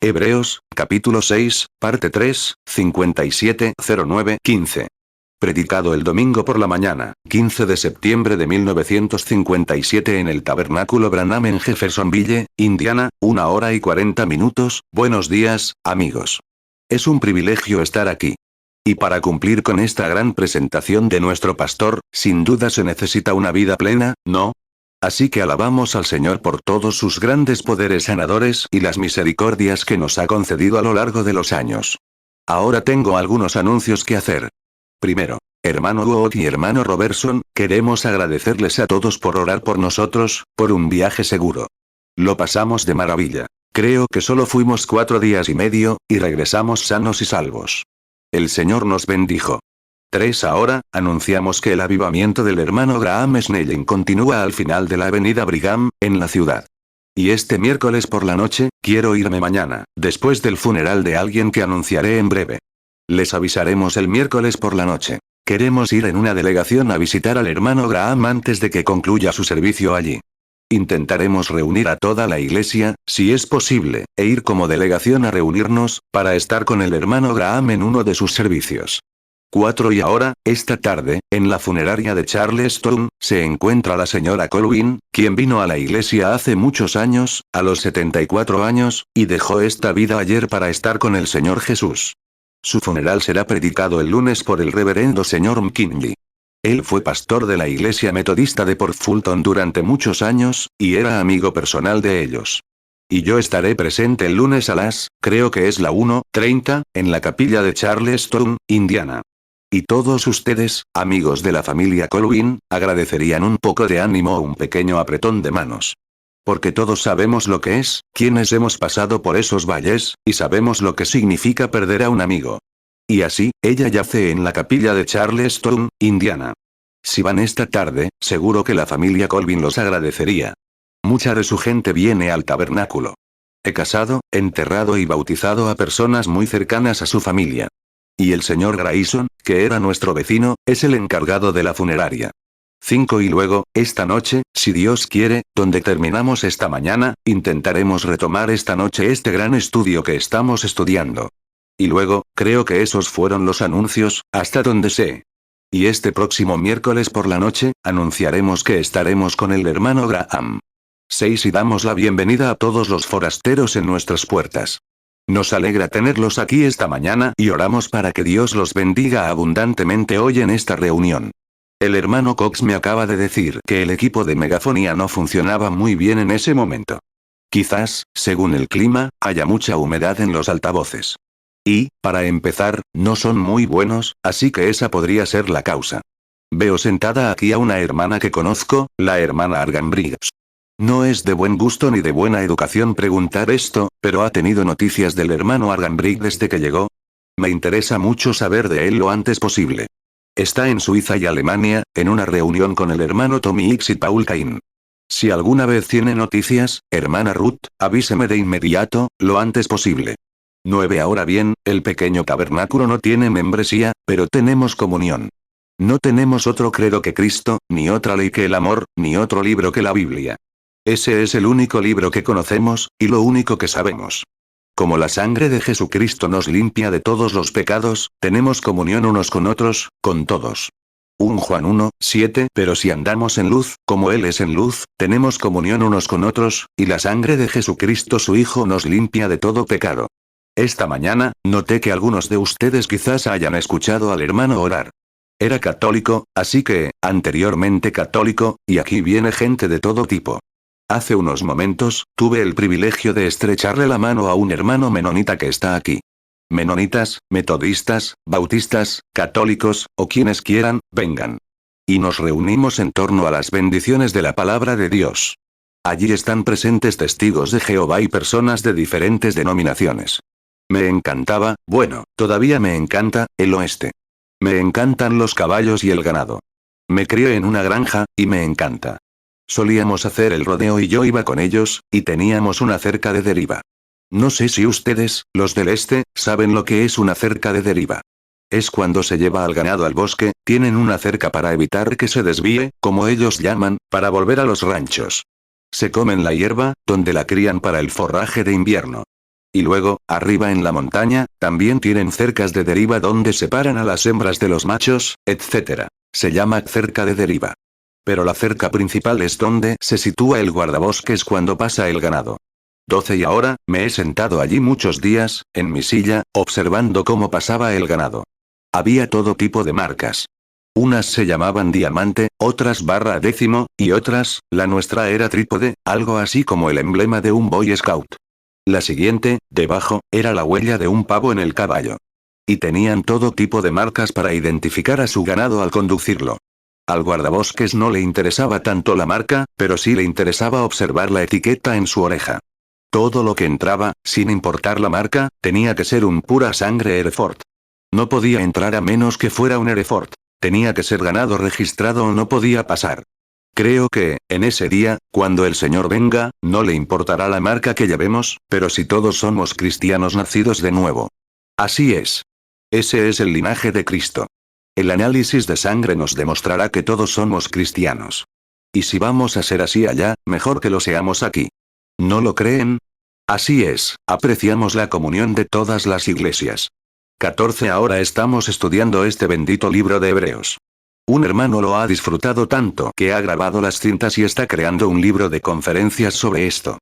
Hebreos, capítulo 6, parte 3, 57-09-15. Predicado el domingo por la mañana, 15 de septiembre de 1957 en el Tabernáculo Branham en Jeffersonville, Indiana, 1 hora y 40 minutos. Buenos días, amigos. Es un privilegio estar aquí. Y para cumplir con esta gran presentación de nuestro pastor, sin duda se necesita una vida plena, ¿no? Así que alabamos al Señor por todos sus grandes poderes sanadores y las misericordias que nos ha concedido a lo largo de los años. Ahora tengo algunos anuncios que hacer. Primero, hermano Wood y hermano Robertson, queremos agradecerles a todos por orar por nosotros, por un viaje seguro. Lo pasamos de maravilla. Creo que solo fuimos 4 días y medio, y regresamos sanos y salvos. El Señor nos bendijo. 3. Ahora, anunciamos que el avivamiento del hermano Graham Snelling continúa al final de la avenida Brigham, en la ciudad. Y este miércoles por la noche, quiero irme mañana, después del funeral de alguien que anunciaré en breve. Les avisaremos el miércoles por la noche. Queremos ir en una delegación a visitar al hermano Graham antes de que concluya su servicio allí. Intentaremos reunir a toda la iglesia, si es posible, e ir como delegación a reunirnos, para estar con el hermano Graham en uno de sus servicios. 4. Y ahora, esta tarde, en la funeraria de Charleston, se encuentra la señora Colwyn, quien vino a la iglesia hace muchos años, a los 74 años, y dejó esta vida ayer para estar con el Señor Jesús. Su funeral será predicado el lunes por el reverendo señor McKinley. Él fue pastor de la iglesia metodista de Port Fulton durante muchos años, y era amigo personal de ellos. Y yo estaré presente el lunes a las, creo que es la 1:30, en la capilla de Charleston, Indiana. Y todos ustedes, amigos de la familia Colwyn, agradecerían un poco de ánimo o un pequeño apretón de manos. Porque todos sabemos lo que es, quienes hemos pasado por esos valles, y sabemos lo que significa perder a un amigo. Y así, ella yace en la capilla de Charleston, Indiana. Si van esta tarde, seguro que la familia Colwyn los agradecería. Mucha de su gente viene al tabernáculo. He casado, enterrado y bautizado a personas muy cercanas a su familia. Y el señor Grayson, que era nuestro vecino, es el encargado de la funeraria. 5. Y luego, esta noche, si Dios quiere, donde terminamos esta mañana, intentaremos retomar esta noche este gran estudio que estamos estudiando. Y luego, creo que esos fueron los anuncios, hasta donde sé. Y este próximo miércoles por la noche, anunciaremos que estaremos con el hermano Graham. 6. Y damos la bienvenida a todos los forasteros en nuestras puertas. Nos alegra tenerlos aquí esta mañana y oramos para que Dios los bendiga abundantemente hoy en esta reunión. El hermano Cox me acaba de decir que el equipo de megafonía no funcionaba muy bien en ese momento. Quizás, según el clima, haya mucha humedad en los altavoces. Y, para empezar, no son muy buenos, así que esa podría ser la causa. Veo sentada aquí a una hermana que conozco, la hermana Argan Briggs. No es de buen gusto ni de buena educación preguntar esto, pero ¿ha tenido noticias del hermano Argan Briggs desde que llegó? Me interesa mucho saber de él lo antes posible. Está en Suiza y Alemania, en una reunión con el hermano Tommy X y Paul Cain. Si alguna vez tiene noticias, hermana Ruth, avíseme de inmediato, lo antes posible. 9. Ahora bien, el pequeño tabernáculo no tiene membresía, pero tenemos comunión. No tenemos otro credo que Cristo, ni otra ley que el amor, ni otro libro que la Biblia. Ese es el único libro que conocemos, y lo único que sabemos. Como la sangre de Jesucristo nos limpia de todos los pecados, tenemos comunión unos con otros, con todos. 1 Juan 1:7. Pero si andamos en luz, como Él es en luz, tenemos comunión unos con otros, y la sangre de Jesucristo su Hijo nos limpia de todo pecado. Esta mañana, noté que algunos de ustedes quizás hayan escuchado al hermano orar. Era católico, así que, anteriormente católico, y aquí viene gente de todo tipo. Hace unos momentos, tuve el privilegio de estrecharle la mano a un hermano menonita que está aquí. Menonitas, metodistas, bautistas, católicos, o quienes quieran, vengan. Y nos reunimos en torno a las bendiciones de la palabra de Dios. Allí están presentes testigos de Jehová y personas de diferentes denominaciones. Me encantaba, bueno, todavía me encanta, el oeste. Me encantan los caballos y el ganado. Me crié en una granja, y me encanta. Solíamos hacer el rodeo y yo iba con ellos, y teníamos una cerca de deriva. No sé si ustedes, los del este, saben lo que es una cerca de deriva. Es cuando se lleva al ganado al bosque, tienen una cerca para evitar que se desvíe, como ellos llaman, para volver a los ranchos. Se comen la hierba, donde la crían para el forraje de invierno. Y luego, arriba en la montaña, también tienen cercas de deriva donde separan a las hembras de los machos, etc. Se llama cerca de deriva. Pero la cerca principal es donde se sitúa el guardabosques cuando pasa el ganado. 12 Y ahora, me he sentado allí muchos días, en mi silla, observando cómo pasaba el ganado. Había todo tipo de marcas. Unas se llamaban diamante, otras barra décimo, y otras, la nuestra era trípode, algo así como el emblema de un Boy Scout. La siguiente, debajo, era la huella de un pavo en el caballo. Y tenían todo tipo de marcas para identificar a su ganado al conducirlo. Al guardabosques no le interesaba tanto la marca, pero sí le interesaba observar la etiqueta en su oreja. Todo lo que entraba, sin importar la marca, tenía que ser un pura sangre Hereford. No podía entrar a menos que fuera un Hereford. Tenía que ser ganado registrado o no podía pasar. Creo que, en ese día, cuando el Señor venga, no le importará la marca que llevemos, pero si todos somos cristianos nacidos de nuevo. Así es. Ese es el linaje de Cristo. El análisis de sangre nos demostrará que todos somos cristianos. Y si vamos a ser así allá, mejor que lo seamos aquí. ¿No lo creen? Así es, apreciamos la comunión de todas las iglesias. 14 Ahora estamos estudiando este bendito libro de Hebreos. Un hermano lo ha disfrutado tanto que ha grabado las cintas y está creando un libro de conferencias sobre esto.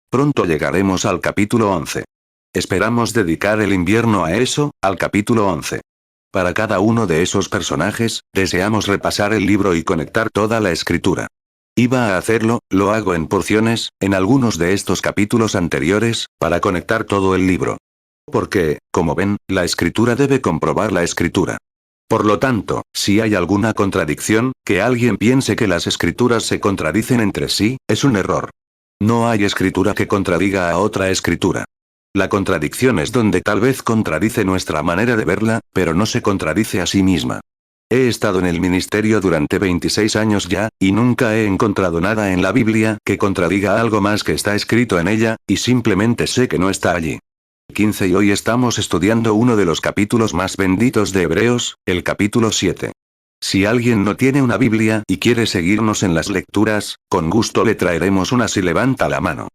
Pronto llegaremos al capítulo 11. Esperamos dedicar el invierno a eso, al capítulo 11. Para cada uno de esos personajes, deseamos repasar el libro y conectar toda la escritura. Iba a hacerlo, lo hago en porciones, en algunos de estos capítulos anteriores, para conectar todo el libro. Porque, como ven, la escritura debe comprobar la escritura. Por lo tanto, si hay alguna contradicción, que alguien piense que las escrituras se contradicen entre sí, es un error. No hay escritura que contradiga a otra escritura. La contradicción es donde tal vez contradice nuestra manera de verla, pero no se contradice a sí misma. He estado en el ministerio durante 26 años ya, y nunca he encontrado nada en la Biblia que contradiga algo más que está escrito en ella, y simplemente sé que no está allí. 15 Y hoy estamos estudiando uno de los capítulos más benditos de Hebreos, el capítulo 7. Si alguien no tiene una Biblia y quiere seguirnos en las lecturas, con gusto le traeremos una si levanta la mano.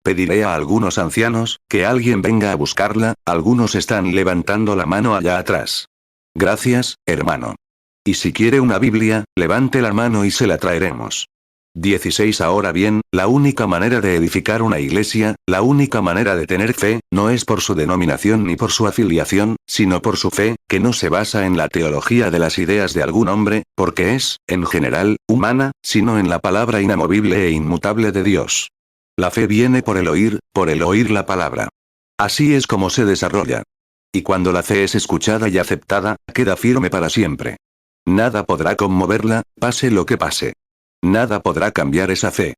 Pediré a algunos ancianos, que alguien venga a buscarla, algunos están levantando la mano allá atrás. Gracias, hermano. Y si quiere una Biblia, levante la mano y se la traeremos. 16 Ahora bien, la única manera de edificar una iglesia, la única manera de tener fe, no es por su denominación ni por su afiliación, sino por su fe, que no se basa en la teología de las ideas de algún hombre, porque es, en general, humana, sino en la palabra inamovible e inmutable de Dios. La fe viene por el oír la palabra. Así es como se desarrolla. Y cuando la fe es escuchada y aceptada, queda firme para siempre. Nada podrá conmoverla, pase lo que pase. Nada podrá cambiar esa fe.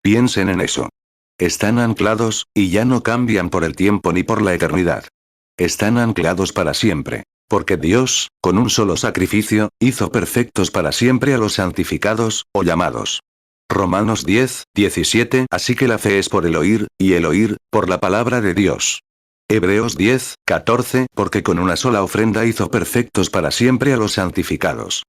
Piensen en eso. Están anclados, y ya no cambian por el tiempo ni por la eternidad. Están anclados para siempre. Porque Dios, con un solo sacrificio, hizo perfectos para siempre a los santificados, o llamados. Romanos 10, 17 Así que la fe es por el oír, y el oír, por la palabra de Dios. Hebreos 10, 14 Porque con una sola ofrenda hizo perfectos para siempre a los santificados.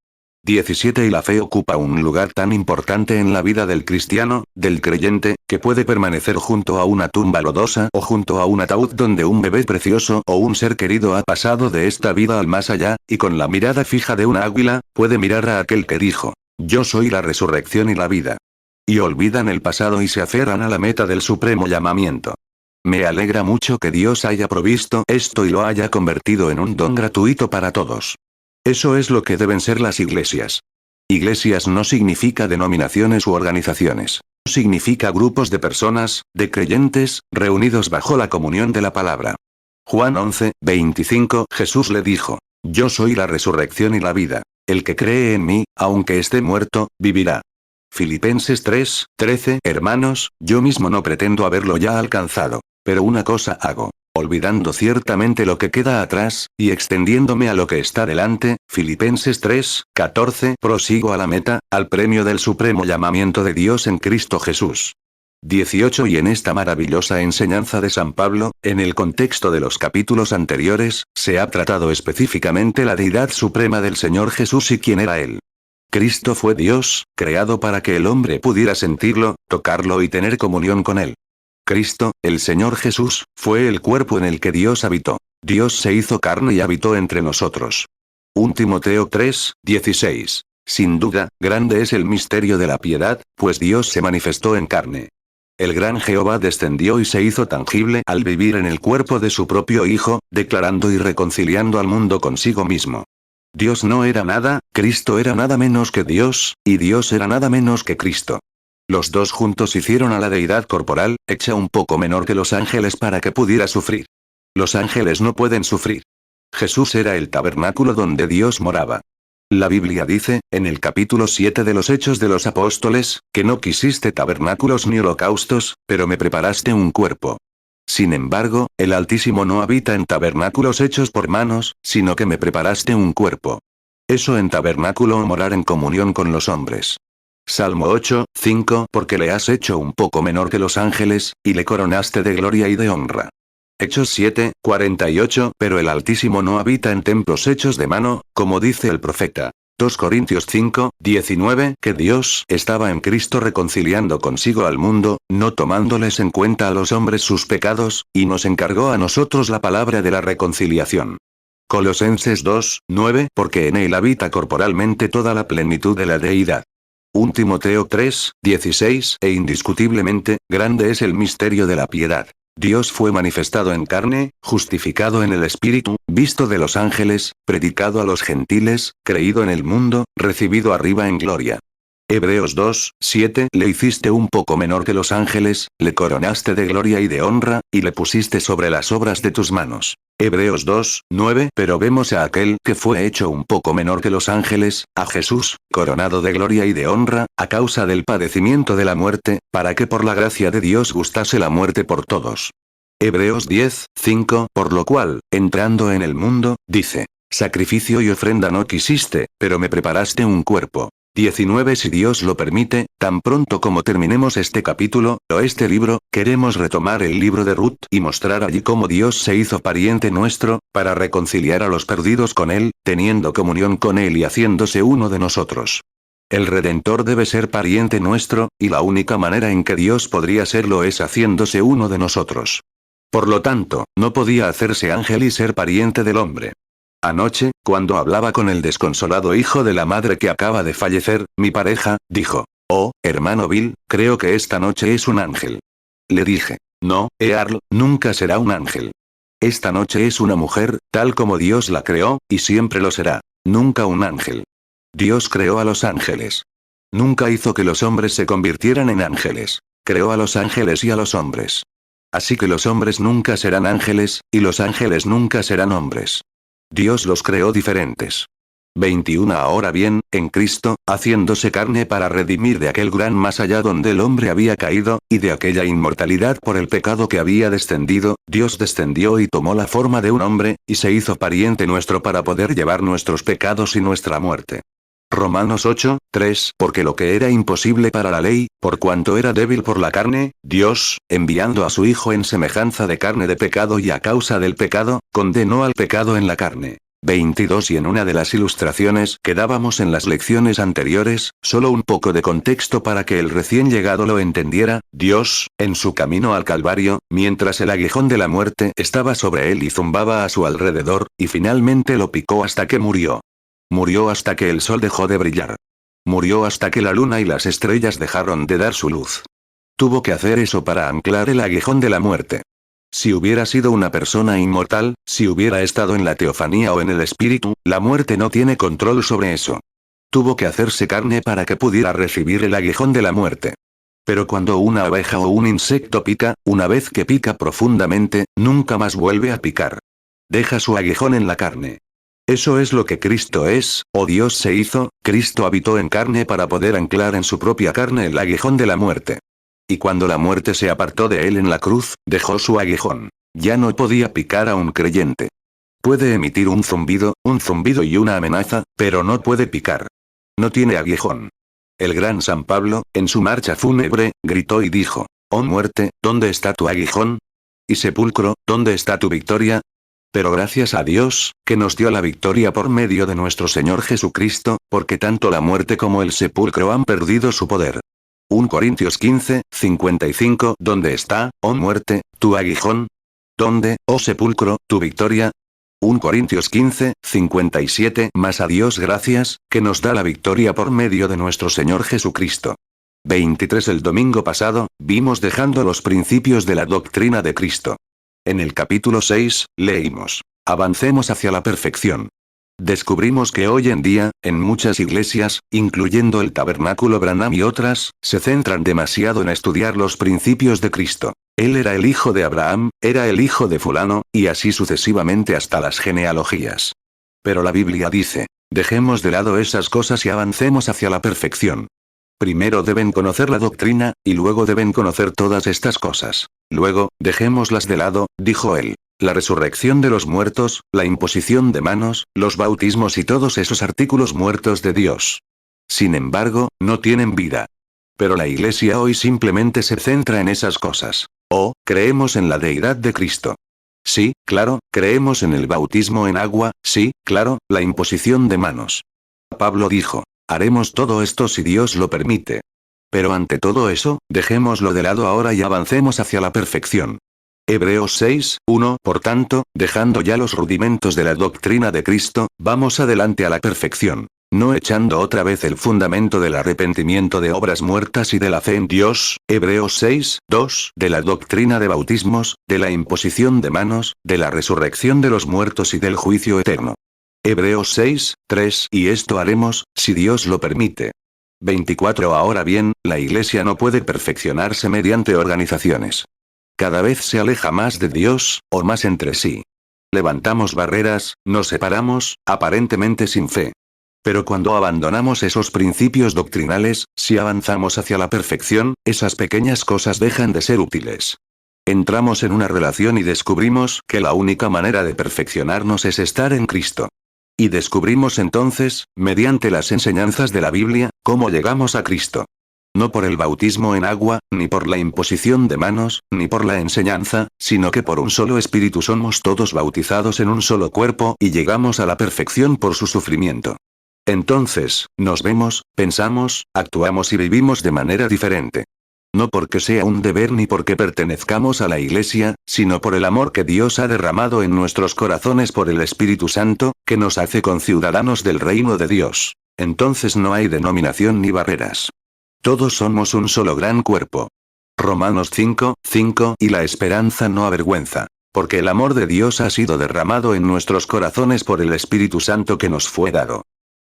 17 Y la fe ocupa un lugar tan importante en la vida del cristiano, del creyente, que puede permanecer junto a una tumba lodosa o junto a un ataúd donde un bebé precioso o un ser querido ha pasado de esta vida al más allá, y con la mirada fija de una águila, puede mirar a aquel que dijo, yo soy la resurrección y la vida. Y olvidan el pasado y se aferran a la meta del supremo llamamiento. Me alegra mucho que Dios haya provisto esto y lo haya convertido en un don gratuito para todos. Eso es lo que deben ser las iglesias. Iglesias no significa denominaciones u organizaciones. Significa grupos de personas, de creyentes, reunidos bajo la comunión de la palabra. Juan 11, 25 Jesús le dijo, yo soy la resurrección y la vida. El que cree en mí, aunque esté muerto, vivirá. Filipenses 3, 13 Hermanos, yo mismo no pretendo haberlo ya alcanzado. Pero una cosa hago. Olvidando ciertamente lo que queda atrás, y extendiéndome a lo que está delante, Filipenses 3, 14 prosigo a la meta, al premio del supremo llamamiento de Dios en Cristo Jesús. 18 Y en esta maravillosa enseñanza de San Pablo, en el contexto de los capítulos anteriores, se ha tratado específicamente la deidad suprema del Señor Jesús y quién era Él. Cristo fue Dios, creado para que el hombre pudiera sentirlo, tocarlo y tener comunión con Él. Cristo, el Señor Jesús, fue el cuerpo en el que Dios habitó. Dios se hizo carne y habitó entre nosotros. 1 Timoteo 3, 16. Sin duda, grande es el misterio de la piedad, pues Dios se manifestó en carne. El gran Jehová descendió y se hizo tangible al vivir en el cuerpo de su propio Hijo, declarando y reconciliando al mundo consigo mismo. Dios no era nada, Cristo era nada menos que Dios, y Dios era nada menos que Cristo. Los dos juntos hicieron a la deidad corporal, hecha un poco menor que los ángeles para que pudiera sufrir. Los ángeles no pueden sufrir. Jesús era el tabernáculo donde Dios moraba. La Biblia dice, en el capítulo 7 de los Hechos de los Apóstoles, que no quisiste tabernáculos ni holocaustos, pero me preparaste un cuerpo. Sin embargo, el Altísimo no habita en tabernáculos hechos por manos, sino que me preparaste un cuerpo. Eso en tabernáculo o morar en comunión con los hombres. Salmo 8, 5. Porque le has hecho un poco menor que los ángeles, y le coronaste de gloria y de honra. Hechos 7, 48. Pero el Altísimo no habita en templos hechos de mano, como dice el profeta. 2 Corintios 5, 19. Que Dios estaba en Cristo reconciliando consigo al mundo, no tomándoles en cuenta a los hombres sus pecados, y nos encargó a nosotros la palabra de la reconciliación. Colosenses 2, 9. Porque en él habita corporalmente toda la plenitud de la deidad. 1 Timoteo 3, 16. E indiscutiblemente, grande es el misterio de la piedad. Dios fue manifestado en carne, justificado en el Espíritu, visto de los ángeles, predicado a los gentiles, creído en el mundo, recibido arriba en gloria. Hebreos 2, 7. Le hiciste un poco menor que los ángeles, le coronaste de gloria y de honra, y le pusiste sobre las obras de tus manos. Hebreos 2, 9. Pero vemos a aquel que fue hecho un poco menor que los ángeles, a Jesús, coronado de gloria y de honra, a causa del padecimiento de la muerte, para que por la gracia de Dios gustase la muerte por todos. Hebreos 10, 5. Por lo cual, entrando en el mundo, dice, sacrificio y ofrenda no quisiste, pero me preparaste un cuerpo. 19. Si Dios lo permite, tan pronto como terminemos este capítulo, o este libro, queremos retomar el libro de Ruth y mostrar allí cómo Dios se hizo pariente nuestro, para reconciliar a los perdidos con Él, teniendo comunión con Él y haciéndose uno de nosotros. El Redentor debe ser pariente nuestro, y la única manera en que Dios podría serlo es haciéndose uno de nosotros. Por lo tanto, no podía hacerse ángel y ser pariente del hombre. Anoche, cuando hablaba con el desconsolado hijo de la madre que acaba de fallecer, mi pareja, dijo, oh, hermano Bill, creo que esta noche es un ángel. Le dije, no, Earl, nunca será un ángel. Esta noche es una mujer, tal como Dios la creó, y siempre lo será. Nunca un ángel. Dios creó a los ángeles. Nunca hizo que los hombres se convirtieran en ángeles. Creó a los ángeles y a los hombres. Así que los hombres nunca serán ángeles, y los ángeles nunca serán hombres. Dios los creó diferentes. 21. Ahora bien, en Cristo, haciéndose carne para redimir de aquel gran más allá donde el hombre había caído, y de aquella inmortalidad por el pecado que había descendido, Dios descendió y tomó la forma de un hombre, y se hizo pariente nuestro para poder llevar nuestros pecados y nuestra muerte. Romanos 8, 3. Porque lo que era imposible para la ley, por cuanto era débil por la carne, Dios, enviando a su Hijo en semejanza de carne de pecado y a causa del pecado, condenó al pecado en la carne. 22. Y en una de las ilustraciones que dábamos en las lecciones anteriores, solo un poco de contexto para que el recién llegado lo entendiera, Dios, en su camino al Calvario, mientras el aguijón de la muerte estaba sobre él y zumbaba a su alrededor, y finalmente lo picó hasta que murió. Murió hasta que el sol dejó de brillar. Murió hasta que la luna y las estrellas dejaron de dar su luz. Tuvo que hacer eso para anclar el aguijón de la muerte. Si hubiera sido una persona inmortal, si hubiera estado en la teofanía o en el espíritu, la muerte no tiene control sobre eso. Tuvo que hacerse carne para que pudiera recibir el aguijón de la muerte. Pero cuando una abeja o un insecto pica, una vez que pica profundamente, nunca más vuelve a picar. Deja su aguijón en la carne. Eso es lo que Cristo es, o Dios se hizo, Cristo habitó en carne para poder anclar en su propia carne el aguijón de la muerte. Y cuando la muerte se apartó de él en la cruz, dejó su aguijón. Ya no podía picar a un creyente. Puede emitir un zumbido y una amenaza, pero no puede picar. No tiene aguijón. El gran San Pablo, en su marcha fúnebre, gritó y dijo, oh muerte, ¿dónde está tu aguijón? Y sepulcro, ¿dónde está tu victoria? Pero gracias a Dios, que nos dio la victoria por medio de nuestro Señor Jesucristo, porque tanto la muerte como el sepulcro han perdido su poder. 1 Corintios 15, 55. ¿Dónde está, oh muerte, tu aguijón? ¿Dónde, oh sepulcro, tu victoria? 1 Corintios 15, 57. Mas a Dios gracias, que nos da la victoria por medio de nuestro Señor Jesucristo. 23. El domingo pasado, vimos dejando los principios de la doctrina de Cristo. En el capítulo 6, leímos: avancemos hacia la perfección. Descubrimos que hoy en día, en muchas iglesias, incluyendo el Tabernáculo Branham y otras, se centran demasiado en estudiar los principios de Cristo. Él era el hijo de Abraham, era el hijo de fulano, y así sucesivamente hasta las genealogías. Pero la Biblia dice: dejemos de lado esas cosas y avancemos hacia la perfección. Primero deben conocer la doctrina, y luego deben conocer todas estas cosas. Luego, dejémoslas de lado, dijo él. La resurrección de los muertos, la imposición de manos, los bautismos y todos esos artículos muertos de Dios. Sin embargo, no tienen vida. Pero la iglesia hoy simplemente se centra en esas cosas. Oh, creemos en la deidad de Cristo. Sí, claro, creemos en el bautismo en agua, sí, claro, la imposición de manos. Pablo dijo: haremos todo esto si Dios lo permite. Pero ante todo eso, dejémoslo de lado ahora y avancemos hacia la perfección. Hebreos 6, 1. Por tanto, dejando ya los rudimentos de la doctrina de Cristo, vamos adelante a la perfección, no echando otra vez el fundamento del arrepentimiento de obras muertas y de la fe en Dios, Hebreos 6, 2, de la doctrina de bautismos, de la imposición de manos, de la resurrección de los muertos y del juicio eterno. Hebreos 6, 3. Y esto haremos, si Dios lo permite. 24. Ahora bien, la iglesia no puede perfeccionarse mediante organizaciones. Cada vez se aleja más de Dios, o más entre sí. Levantamos barreras, nos separamos, aparentemente sin fe. Pero cuando abandonamos esos principios doctrinales, si avanzamos hacia la perfección, esas pequeñas cosas dejan de ser útiles. Entramos en una relación y descubrimos que la única manera de perfeccionarnos es estar en Cristo. Y descubrimos entonces, mediante las enseñanzas de la Biblia, cómo llegamos a Cristo. No por el bautismo en agua, ni por la imposición de manos, ni por la enseñanza, sino que por un solo espíritu somos todos bautizados en un solo cuerpo y llegamos a la perfección por su sufrimiento. Entonces, nos vemos, pensamos, actuamos y vivimos de manera diferente. No porque sea un deber ni porque pertenezcamos a la iglesia, sino por el amor que Dios ha derramado en nuestros corazones por el Espíritu Santo, que nos hace conciudadanos del reino de Dios. Entonces no hay denominación ni barreras. Todos somos un solo gran cuerpo. Romanos 5, 5. Y la esperanza no avergüenza, porque el amor de Dios ha sido derramado en nuestros corazones por el Espíritu Santo que nos fue dado.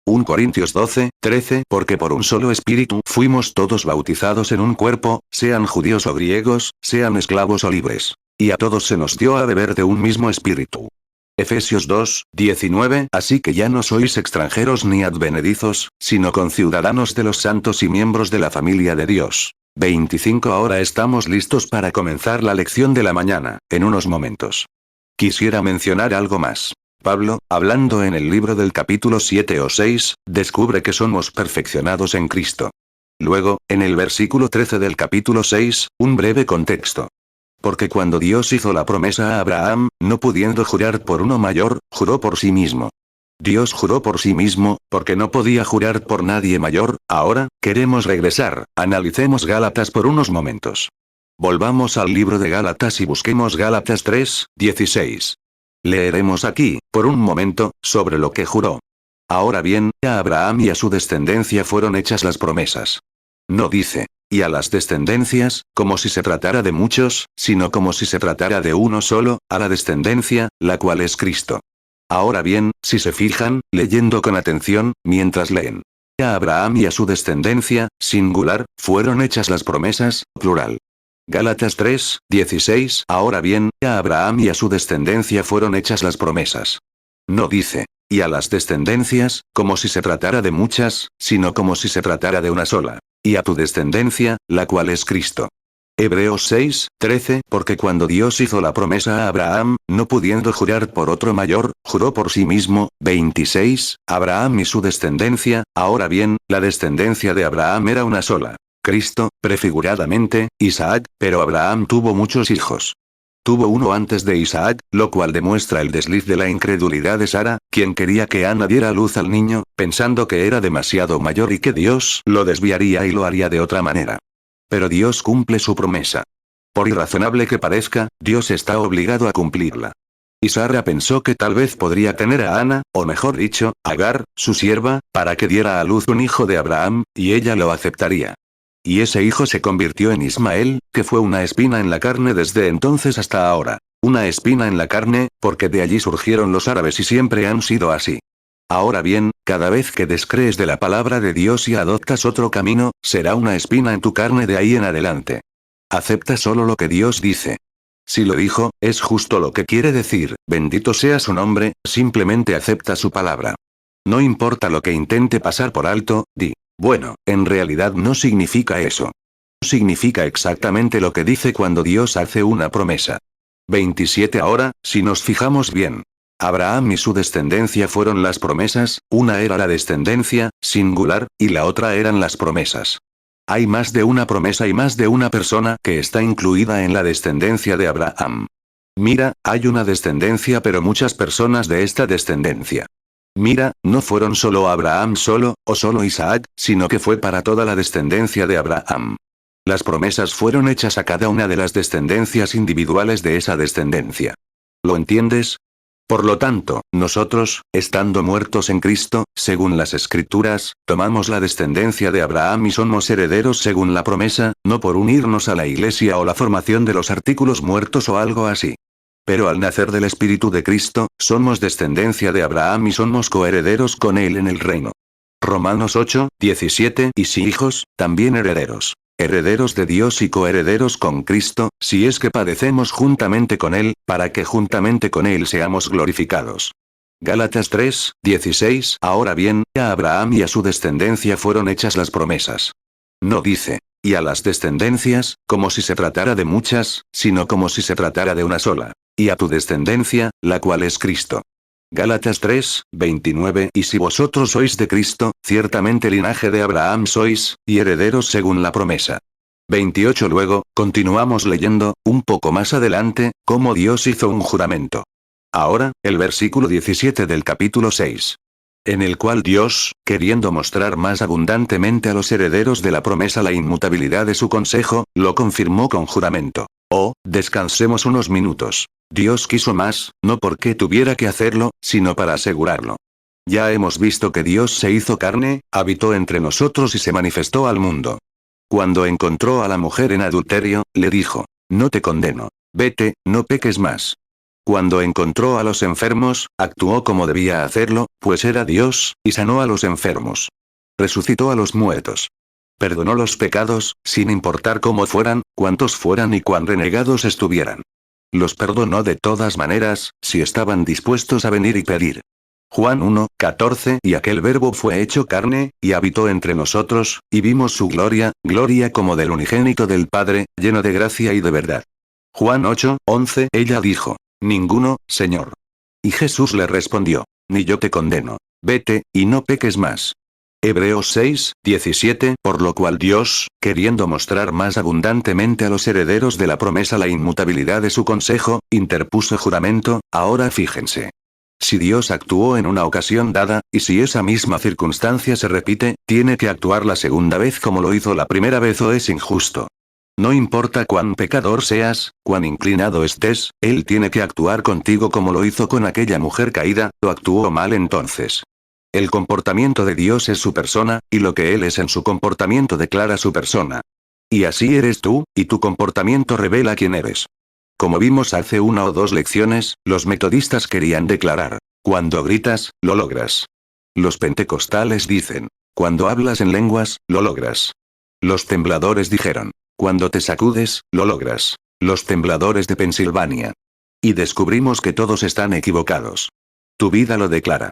1 Corintios 12, 13. Porque por un solo espíritu fuimos todos bautizados en un cuerpo, sean judíos o griegos, sean esclavos o libres. Y a todos se nos dio a beber de un mismo espíritu. Efesios 2, 19. Así que ya no sois extranjeros ni advenedizos, sino conciudadanos de los santos y miembros de la familia de Dios. 25. Ahora estamos listos para comenzar la lección de la mañana, en unos momentos. Quisiera mencionar algo más. Pablo, hablando en el libro del capítulo 7 o 6, descubre que somos perfeccionados en Cristo. Luego, en el versículo 13 del capítulo 6, un breve contexto. Porque cuando Dios hizo la promesa a Abraham, no pudiendo jurar por uno mayor, juró por sí mismo. Dios juró por sí mismo, porque no podía jurar por nadie mayor. Ahora, queremos regresar, analicemos Gálatas por unos momentos. Volvamos al libro de Gálatas y busquemos Gálatas 3, 16. Leeremos aquí, por un momento, sobre lo que juró. Ahora bien, a Abraham y a su descendencia fueron hechas las promesas. No dice, y a las descendencias, como si se tratara de muchos, sino como si se tratara de uno solo, a la descendencia, la cual es Cristo. Ahora bien, si se fijan, leyendo con atención, mientras leen. A Abraham y a su descendencia, singular, fueron hechas las promesas, plural. Gálatas 3, 16. Ahora bien, a Abraham y a su descendencia fueron hechas las promesas. No dice, y a las descendencias, como si se tratara de muchas, sino como si se tratara de una sola. Y a tu descendencia, la cual es Cristo. Hebreos 6, 13. Porque cuando Dios hizo la promesa a Abraham, no pudiendo jurar por otro mayor, juró por sí mismo. 26. Abraham y su descendencia. Ahora bien, la descendencia de Abraham era una sola. Cristo, prefiguradamente, Isaac, pero Abraham tuvo muchos hijos. Tuvo uno antes de Isaac, lo cual demuestra el desliz de la incredulidad de Sara, quien quería que Ana diera a luz al niño, pensando que era demasiado mayor y que Dios lo desviaría y lo haría de otra manera. Pero Dios cumple su promesa. Por irrazonable que parezca, Dios está obligado a cumplirla. Y Sara pensó que tal vez podría tener a Ana, o mejor dicho, Agar, su sierva, para que diera a luz un hijo de Abraham, y ella lo aceptaría. Y ese hijo se convirtió en Ismael, que fue una espina en la carne desde entonces hasta ahora. Una espina en la carne, porque de allí surgieron los árabes y siempre han sido así. Ahora bien, cada vez que descrees de la palabra de Dios y adoptas otro camino, será una espina en tu carne de ahí en adelante. Acepta solo lo que Dios dice. Si lo dijo, es justo lo que quiere decir, bendito sea su nombre, simplemente acepta su palabra. No importa lo que intente pasar por alto, di, bueno, en realidad no significa eso. Significa exactamente lo que dice cuando Dios hace una promesa. 27 Ahora, si nos fijamos bien. Abraham y su descendencia fueron las promesas, una era la descendencia, singular, y la otra eran las promesas. Hay más de una promesa y más de una persona que está incluida en la descendencia de Abraham. Mira, hay una descendencia pero muchas personas de esta descendencia. Mira, no fueron solo Abraham solo, o solo Isaac, sino que fue para toda la descendencia de Abraham. Las promesas fueron hechas a cada una de las descendencias individuales de esa descendencia. ¿Lo entiendes? Por lo tanto, nosotros, estando muertos en Cristo, según las Escrituras, tomamos la descendencia de Abraham y somos herederos según la promesa, no por unirnos a la iglesia o la formación de los artículos muertos o algo así. Pero al nacer del Espíritu de Cristo, somos descendencia de Abraham y somos coherederos con él en el reino. Romanos 8, 17 Y si hijos, también herederos. Herederos de Dios y coherederos con Cristo, si es que padecemos juntamente con Él, para que juntamente con Él seamos glorificados. Gálatas 3, 16 Ahora bien, a Abraham y a su descendencia fueron hechas las promesas. No dice, y a las descendencias, como si se tratara de muchas, sino como si se tratara de una sola. Y a tu descendencia, la cual es Cristo. Gálatas 3, 29 Y si vosotros sois de Cristo, ciertamente linaje de Abraham sois, y herederos según la promesa. 28 Luego, continuamos leyendo, un poco más adelante, cómo Dios hizo un juramento. Ahora, el versículo 17 del capítulo 6. En el cual Dios, queriendo mostrar más abundantemente a los herederos de la promesa la inmutabilidad de su consejo, lo confirmó con juramento. Descansemos unos minutos. Dios quiso más, no porque tuviera que hacerlo, sino para asegurarlo. Ya hemos visto que Dios se hizo carne, habitó entre nosotros y se manifestó al mundo. Cuando encontró a la mujer en adulterio, le dijo, no te condeno. Vete, no peques más. Cuando encontró a los enfermos, actuó como debía hacerlo, pues era Dios, y sanó a los enfermos. Resucitó a los muertos. Perdonó los pecados, sin importar cómo fueran, cuántos fueran y cuán renegados estuvieran. Los perdonó de todas maneras, si estaban dispuestos a venir y pedir. Juan 1, 14 Y aquel verbo fue hecho carne, y habitó entre nosotros, y vimos su gloria, gloria como del unigénito del Padre, lleno de gracia y de verdad. Juan 8, 11 Ella dijo, ninguno, Señor. Y Jesús le respondió, ni yo te condeno. Vete, y no peques más. Hebreos 6, 17 Por lo cual Dios, queriendo mostrar más abundantemente a los herederos de la promesa la inmutabilidad de su consejo, interpuso juramento. Ahora fíjense. Si Dios actuó en una ocasión dada, y si esa misma circunstancia se repite, tiene que actuar la segunda vez como lo hizo la primera vez o es injusto. No importa cuán pecador seas, cuán inclinado estés, Él tiene que actuar contigo como lo hizo con aquella mujer caída, o actuó mal entonces. El comportamiento de Dios es su persona, y lo que Él es en su comportamiento declara su persona. Y así eres tú, y tu comportamiento revela quién eres. Como vimos hace una o dos lecciones, los metodistas querían declarar, cuando gritas, lo logras. Los pentecostales dicen, cuando hablas en lenguas, lo logras. Los tembladores dijeron, cuando te sacudes, lo logras. Los tembladores de Pensilvania. Y descubrimos que todos están equivocados. Tu vida lo declara.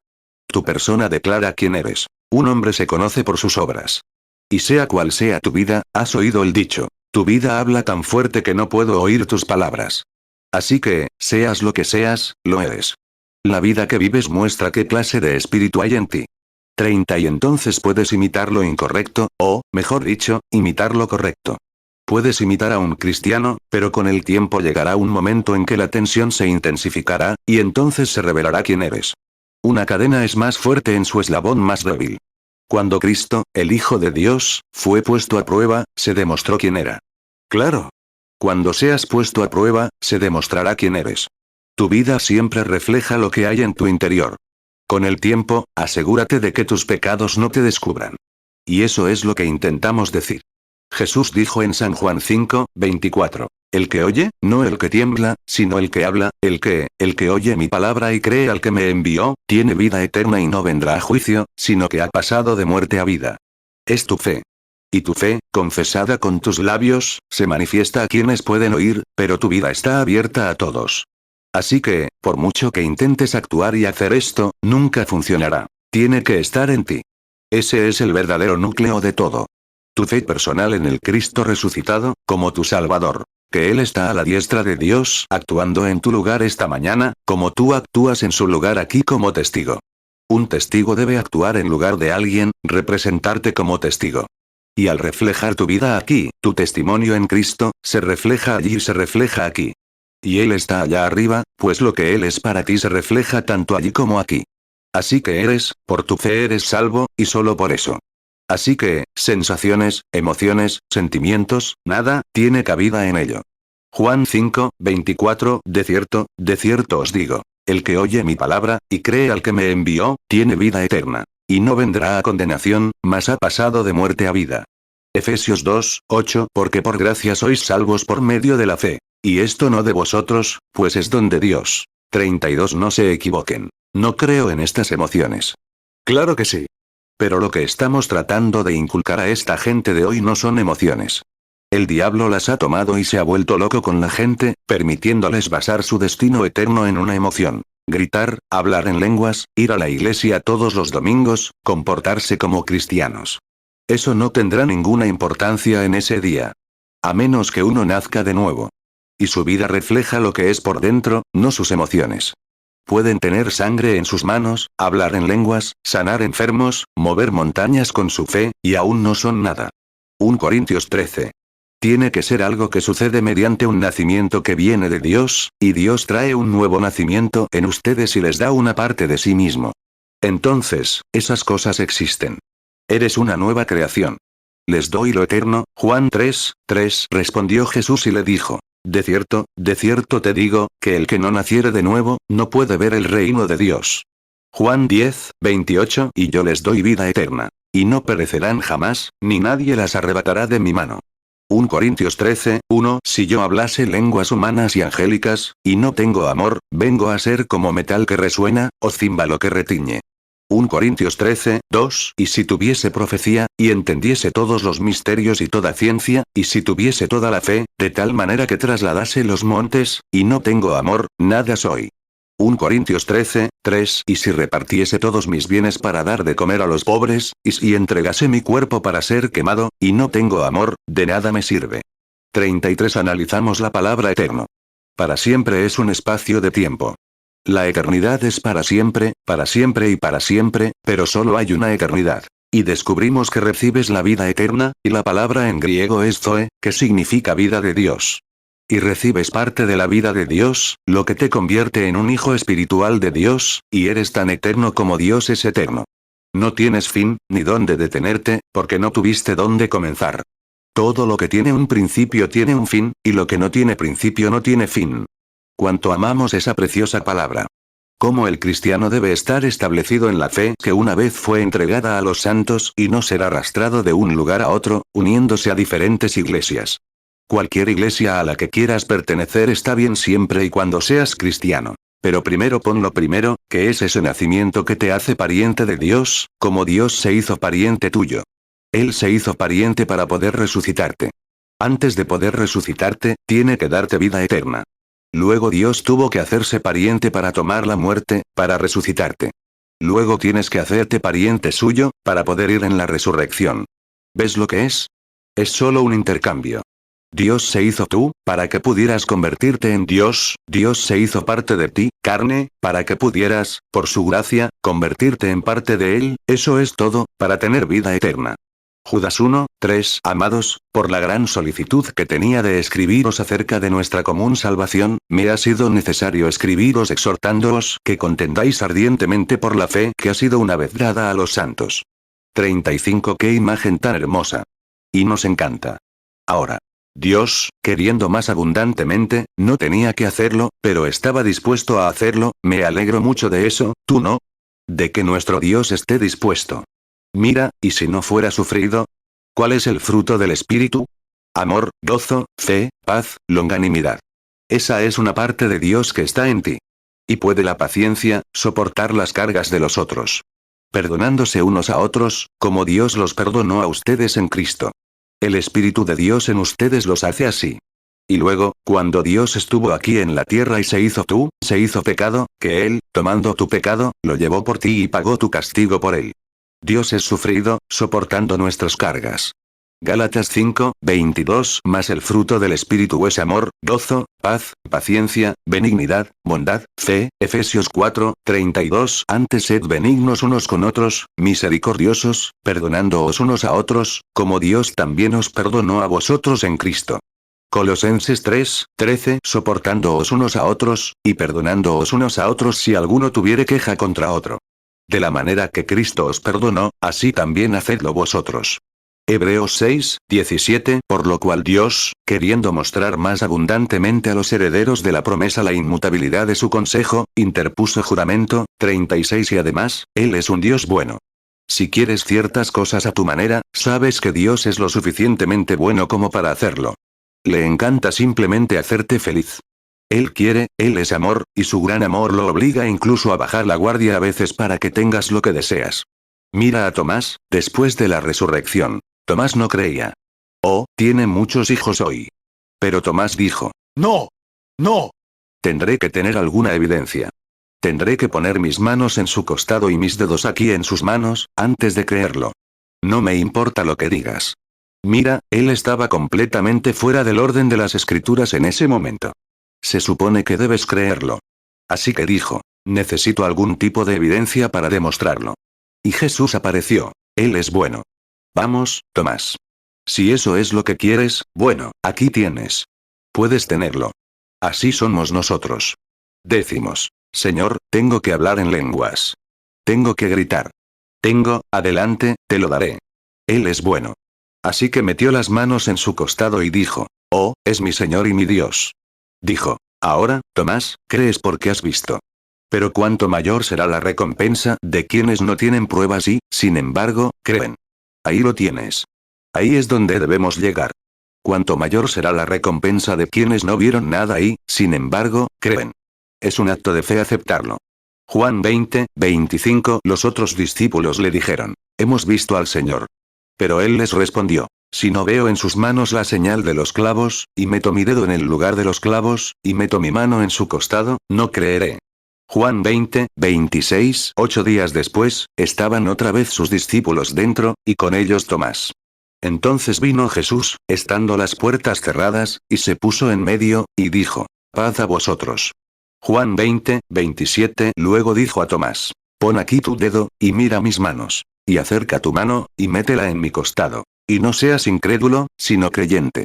Tu persona declara quién eres. Un hombre se conoce por sus obras. Y sea cual sea tu vida, has oído el dicho, tu vida habla tan fuerte que no puedo oír tus palabras. Así que, seas lo que seas, lo eres. La vida que vives muestra qué clase de espíritu hay en ti. 30 Y entonces puedes imitar lo incorrecto, o, mejor dicho, imitar lo correcto. Puedes imitar a un cristiano, pero con el tiempo llegará un momento en que la tensión se intensificará, y entonces se revelará quién eres. Una cadena es más fuerte en su eslabón más débil. Cuando Cristo, el Hijo de Dios, fue puesto a prueba, se demostró quién era. Claro. Cuando seas puesto a prueba, se demostrará quién eres. Tu vida siempre refleja lo que hay en tu interior. Con el tiempo, asegúrate de que tus pecados no te descubran. Y eso es lo que intentamos decir. Jesús dijo en San Juan 5:24. El que oye, no el que tiembla, sino el que habla, el que oye mi palabra y cree al que me envió, tiene vida eterna y no vendrá a juicio, sino que ha pasado de muerte a vida. Es tu fe. Y tu fe, confesada con tus labios, se manifiesta a quienes pueden oír, pero tu vida está abierta a todos. Así que, por mucho que intentes actuar y hacer esto, nunca funcionará. Tiene que estar en ti. Ese es el verdadero núcleo de todo. Tu fe personal en el Cristo resucitado, como tu Salvador. Que Él está a la diestra de Dios, actuando en tu lugar esta mañana, como tú actúas en su lugar aquí como testigo. Un testigo debe actuar en lugar de alguien, representarte como testigo. Y al reflejar tu vida aquí, tu testimonio en Cristo, se refleja allí y se refleja aquí. Y Él está allá arriba, pues lo que Él es para ti se refleja tanto allí como aquí. Así que por tu fe eres salvo, y solo por eso. Así que, sensaciones, emociones, sentimientos, nada, tiene cabida en ello. Juan 5:24, de cierto os digo, el que oye mi palabra, y cree al que me envió, tiene vida eterna. Y no vendrá a condenación, mas ha pasado de muerte a vida. Efesios 2:8, porque por gracia sois salvos por medio de la fe. Y esto no de vosotros, pues es don de Dios. 32 No se equivoquen. No creo en estas emociones. Claro que sí. Pero lo que estamos tratando de inculcar a esta gente de hoy no son emociones. El diablo las ha tomado y se ha vuelto loco con la gente, permitiéndoles basar su destino eterno en una emoción. Gritar, hablar en lenguas, ir a la iglesia todos los domingos, comportarse como cristianos. Eso no tendrá ninguna importancia en ese día. A menos que uno nazca de nuevo. Y su vida refleja lo que es por dentro, no sus emociones. Pueden tener sangre en sus manos, hablar en lenguas, sanar enfermos, mover montañas con su fe, y aún no son nada. 1 Corintios 13. Tiene que ser algo que sucede mediante un nacimiento que viene de Dios, y Dios trae un nuevo nacimiento en ustedes y les da una parte de sí mismo. Entonces, esas cosas existen. Eres una nueva creación. Les doy lo eterno. Juan 3:3 respondió Jesús y le dijo. De cierto te digo, que el que no naciere de nuevo, no puede ver el reino de Dios. Juan 10:28 Y yo les doy vida eterna. Y no perecerán jamás, ni nadie las arrebatará de mi mano. 1 Corintios 13:1 Si yo hablase lenguas humanas y angélicas, y no tengo amor, vengo a ser como metal que resuena, o címbalo que retiñe. 1 Corintios 13:2 Y si tuviese profecía, y entendiese todos los misterios y toda ciencia, y si tuviese toda la fe, de tal manera que trasladase los montes, y no tengo amor, nada soy. 1 Corintios 13:3 Y si repartiese todos mis bienes para dar de comer a los pobres, y si entregase mi cuerpo para ser quemado, y no tengo amor, de nada me sirve. 33 Analizamos la palabra eterno. Para siempre es un espacio de tiempo. La eternidad es para siempre y para siempre, pero solo hay una eternidad. Y descubrimos que recibes la vida eterna, y la palabra en griego es zoe, que significa vida de Dios. Y recibes parte de la vida de Dios, lo que te convierte en un hijo espiritual de Dios, y eres tan eterno como Dios es eterno. No tienes fin, ni dónde detenerte, porque no tuviste dónde comenzar. Todo lo que tiene un principio tiene un fin, y lo que no tiene principio no tiene fin. Cuánto amamos esa preciosa palabra. Cómo el cristiano debe estar establecido en la fe que una vez fue entregada a los santos y no ser arrastrado de un lugar a otro, uniéndose a diferentes iglesias. Cualquier iglesia a la que quieras pertenecer está bien siempre y cuando seas cristiano. Pero primero pon lo primero, que es ese nacimiento que te hace pariente de Dios, como Dios se hizo pariente tuyo. Él se hizo pariente para poder resucitarte. Antes de poder resucitarte, tiene que darte vida eterna. Luego Dios tuvo que hacerse pariente para tomar la muerte, para resucitarte. Luego tienes que hacerte pariente suyo, para poder ir en la resurrección. ¿Ves lo que es? Es solo un intercambio. Dios se hizo tú, para que pudieras convertirte en Dios, Dios se hizo parte de ti, carne, para que pudieras, por su gracia, convertirte en parte de Él, eso es todo, para tener vida eterna. Judas 1:3 Amados, por la gran solicitud que tenía de escribiros acerca de nuestra común salvación, me ha sido necesario escribiros exhortándoos que contendáis ardientemente por la fe que ha sido una vez dada a los santos. 35. ¡Qué imagen tan hermosa! Y nos encanta. Ahora. Dios, queriendo más abundantemente, no tenía que hacerlo, pero estaba dispuesto a hacerlo, me alegro mucho de eso, ¿tú no? De que nuestro Dios esté dispuesto. Mira, ¿y si no fuera sufrido? ¿Cuál es el fruto del Espíritu? Amor, gozo, fe, paz, longanimidad. Esa es una parte de Dios que está en ti. Y puede la paciencia, soportar las cargas de los otros. Perdonándose unos a otros, como Dios los perdonó a ustedes en Cristo. El Espíritu de Dios en ustedes los hace así. Y luego, cuando Dios estuvo aquí en la tierra y se hizo pecado, que Él, tomando tu pecado, lo llevó por ti y pagó tu castigo por él. Dios es sufrido, soportando nuestras cargas. Gálatas 5, 22. Mas el fruto del Espíritu es amor, gozo, paz, paciencia, benignidad, bondad, fe. Efesios 4, 32. Antes sed benignos unos con otros, misericordiosos, perdonándoos unos a otros, como Dios también os perdonó a vosotros en Cristo. Colosenses 3, 13. Soportándoos unos a otros, y perdonándoos unos a otros si alguno tuviere queja contra otro. De la manera que Cristo os perdonó, así también hacedlo vosotros. Hebreos 6, 17. Por lo cual Dios, queriendo mostrar más abundantemente a los herederos de la promesa la inmutabilidad de su consejo, interpuso juramento. 36. Y además, Él es un Dios bueno. Si quieres ciertas cosas a tu manera, sabes que Dios es lo suficientemente bueno como para hacerlo. Le encanta simplemente hacerte feliz. Él quiere, Él es amor, y su gran amor lo obliga incluso a bajar la guardia a veces para que tengas lo que deseas. Mira a Tomás, después de la resurrección. Tomás no creía. Oh, tiene muchos hijos hoy. Pero Tomás dijo, no, no. Tendré que tener alguna evidencia. Tendré que poner mis manos en su costado y mis dedos aquí en sus manos, antes de creerlo. No me importa lo que digas. Mira, él estaba completamente fuera del orden de las escrituras en ese momento. Se supone que debes creerlo. Así que dijo, necesito algún tipo de evidencia para demostrarlo. Y Jesús apareció. Él es bueno. Vamos, Tomás. Si eso es lo que quieres, bueno, aquí tienes. Puedes tenerlo. Así somos nosotros. Decimos, Señor, tengo que hablar en lenguas. Tengo que gritar. Adelante, te lo daré. Él es bueno. Así que metió las manos en su costado y dijo, oh, es mi Señor y mi Dios. Dijo, ahora, Tomás, crees porque has visto. Pero cuánto mayor será la recompensa de quienes no tienen pruebas y, sin embargo, creen. Ahí lo tienes. Ahí es donde debemos llegar. Cuanto mayor será la recompensa de quienes no vieron nada y, sin embargo, creen. Es un acto de fe aceptarlo. Juan 20, 25. Los otros discípulos le dijeron, hemos visto al Señor. Pero él les respondió, si no veo en sus manos la señal de los clavos, y meto mi dedo en el lugar de los clavos, y meto mi mano en su costado, no creeré. Juan 20, 26. 8 días después, estaban otra vez sus discípulos dentro, y con ellos Tomás. Entonces vino Jesús, estando las puertas cerradas, y se puso en medio, y dijo, paz a vosotros. Juan 20, 27. Luego dijo a Tomás, pon aquí tu dedo, y mira mis manos. Y acerca tu mano, y métela en mi costado. Y no seas incrédulo, sino creyente.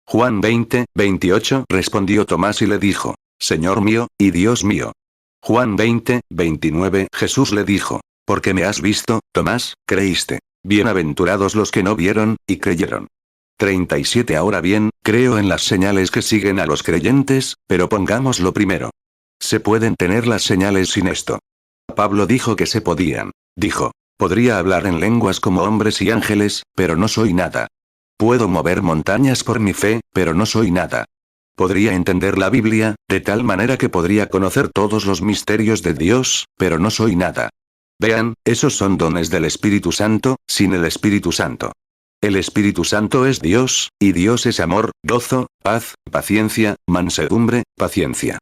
Juan 20, 28. Respondió Tomás y le dijo, Señor mío, y Dios mío. Juan 20, 29. Jesús le dijo, porque me has visto, Tomás, creíste. Bienaventurados los que no vieron, y creyeron. 37. Ahora bien, creo en las señales que siguen a los creyentes, pero pongámoslo primero. ¿Se pueden tener las señales sin esto? Pablo dijo que se podían. Dijo, podría hablar en lenguas como hombres y ángeles, pero no soy nada. Puedo mover montañas por mi fe, pero no soy nada. Podría entender la Biblia, de tal manera que podría conocer todos los misterios de Dios, pero no soy nada. Vean, esos son dones del Espíritu Santo, sin el Espíritu Santo. El Espíritu Santo es Dios, y Dios es amor, gozo, paz, paciencia, mansedumbre, paciencia.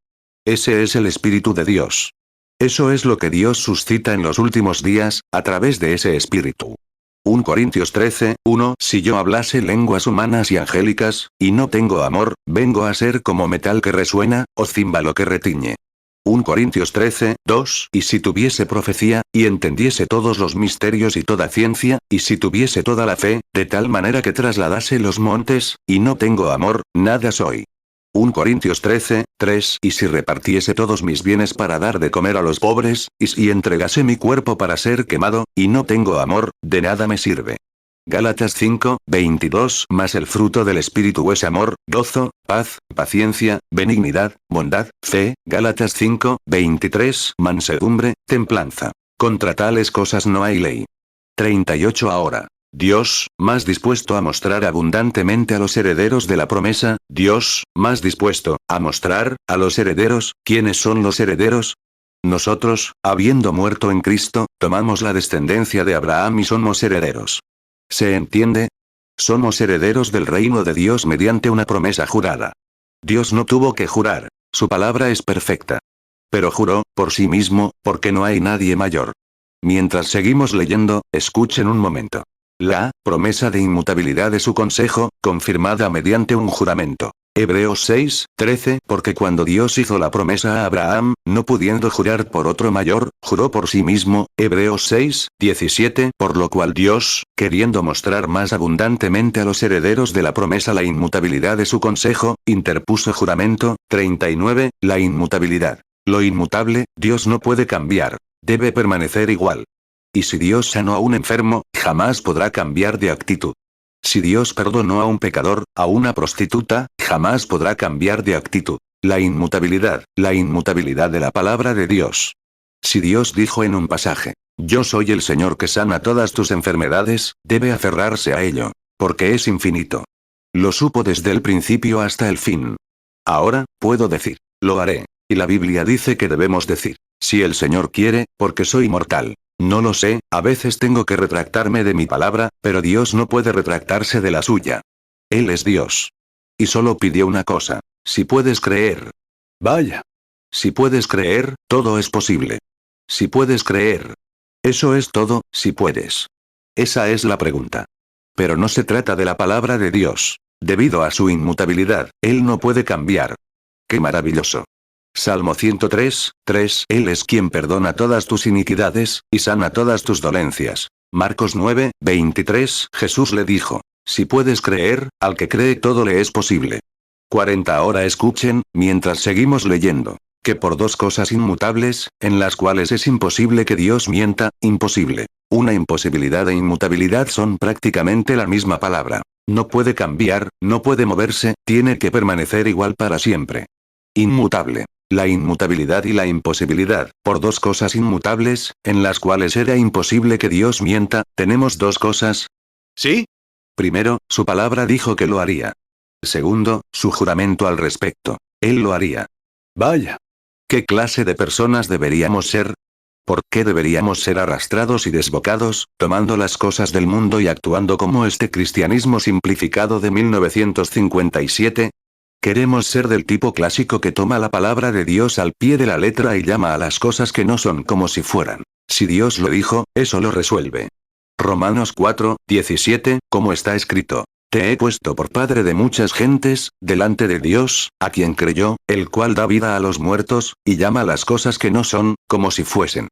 Ese es el Espíritu de Dios. Eso es lo que Dios suscita en los últimos días, a través de ese Espíritu. 1 Corintios 13, 1. Si yo hablase lenguas humanas y angélicas, y no tengo amor, vengo a ser como metal que resuena, o címbalo que retiñe. 1 Corintios 13, 2. Y si tuviese profecía, y entendiese todos los misterios y toda ciencia, y si tuviese toda la fe, de tal manera que trasladase los montes, y no tengo amor, nada soy. 1 Corintios 13, 3 Y si repartiese todos mis bienes para dar de comer a los pobres, y si entregase mi cuerpo para ser quemado, y no tengo amor, de nada me sirve. Gálatas 5, 22 Mas el fruto del Espíritu es amor, gozo, paz, paciencia, benignidad, bondad, fe. Gálatas 5, 23 Mansedumbre, templanza. Contra tales cosas no hay ley. 38 Ahora, Dios, más dispuesto a mostrar abundantemente a los herederos de la promesa, Dios, más dispuesto a mostrar a los herederos. ¿Quiénes son los herederos? Nosotros, habiendo muerto en Cristo, tomamos la descendencia de Abraham y somos herederos. ¿Se entiende? Somos herederos del reino de Dios mediante una promesa jurada. Dios no tuvo que jurar, su palabra es perfecta. Pero juró, por sí mismo, porque no hay nadie mayor. Mientras seguimos leyendo, escuchen un momento. La promesa de inmutabilidad de su consejo, confirmada mediante un juramento. Hebreos 6, 13 Porque cuando Dios hizo la promesa a Abraham, no pudiendo jurar por otro mayor, juró por sí mismo. Hebreos 6, 17 Por lo cual Dios, queriendo mostrar más abundantemente a los herederos de la promesa la inmutabilidad de su consejo, interpuso juramento. 39 La inmutabilidad. Lo inmutable, Dios no puede cambiar. Debe permanecer igual. Y si Dios sanó a un enfermo, jamás podrá cambiar de actitud. Si Dios perdonó a un pecador, a una prostituta, jamás podrá cambiar de actitud. La inmutabilidad de la palabra de Dios. Si Dios dijo en un pasaje, yo soy el Señor que sana todas tus enfermedades, debe aferrarse a ello, porque es infinito. Lo supo desde el principio hasta el fin. Ahora, puedo decir, lo haré. Y la Biblia dice que debemos decir, si el Señor quiere, porque soy mortal. No lo sé, a veces tengo que retractarme de mi palabra, pero Dios no puede retractarse de la suya. Él es Dios. Y solo pidió una cosa, si puedes creer. Vaya. Si puedes creer, todo es posible. Si puedes creer. Eso es todo, si puedes. Esa es la pregunta. Pero no se trata de la palabra de Dios. Debido a su inmutabilidad, Él no puede cambiar. ¡Qué maravilloso! Salmo 103, 3 Él es quien perdona todas tus iniquidades, y sana todas tus dolencias. Marcos 9, 23 Jesús le dijo, si puedes creer, al que cree todo le es posible. 40 Ahora escuchen, mientras seguimos leyendo, que por dos cosas inmutables, en las cuales es imposible que Dios mienta, imposible. Una imposibilidad e inmutabilidad son prácticamente la misma palabra. No puede cambiar, no puede moverse, tiene que permanecer igual para siempre. Inmutable. La inmutabilidad y la imposibilidad, por dos cosas inmutables, en las cuales era imposible que Dios mienta, tenemos dos cosas. ¿Sí? Primero, su palabra dijo que lo haría. Segundo, su juramento al respecto. Él lo haría. Vaya. ¿Qué clase de personas deberíamos ser? ¿Por qué deberíamos ser arrastrados y desbocados, tomando las cosas del mundo y actuando como este cristianismo simplificado de 1957? Queremos ser del tipo clásico que toma la palabra de Dios al pie de la letra y llama a las cosas que no son como si fueran. Si Dios lo dijo, eso lo resuelve. Romanos 4, 17, como está escrito. Te he puesto por padre de muchas gentes, delante de Dios, a quien creyó, el cual da vida a los muertos, y llama a las cosas que no son, como si fuesen.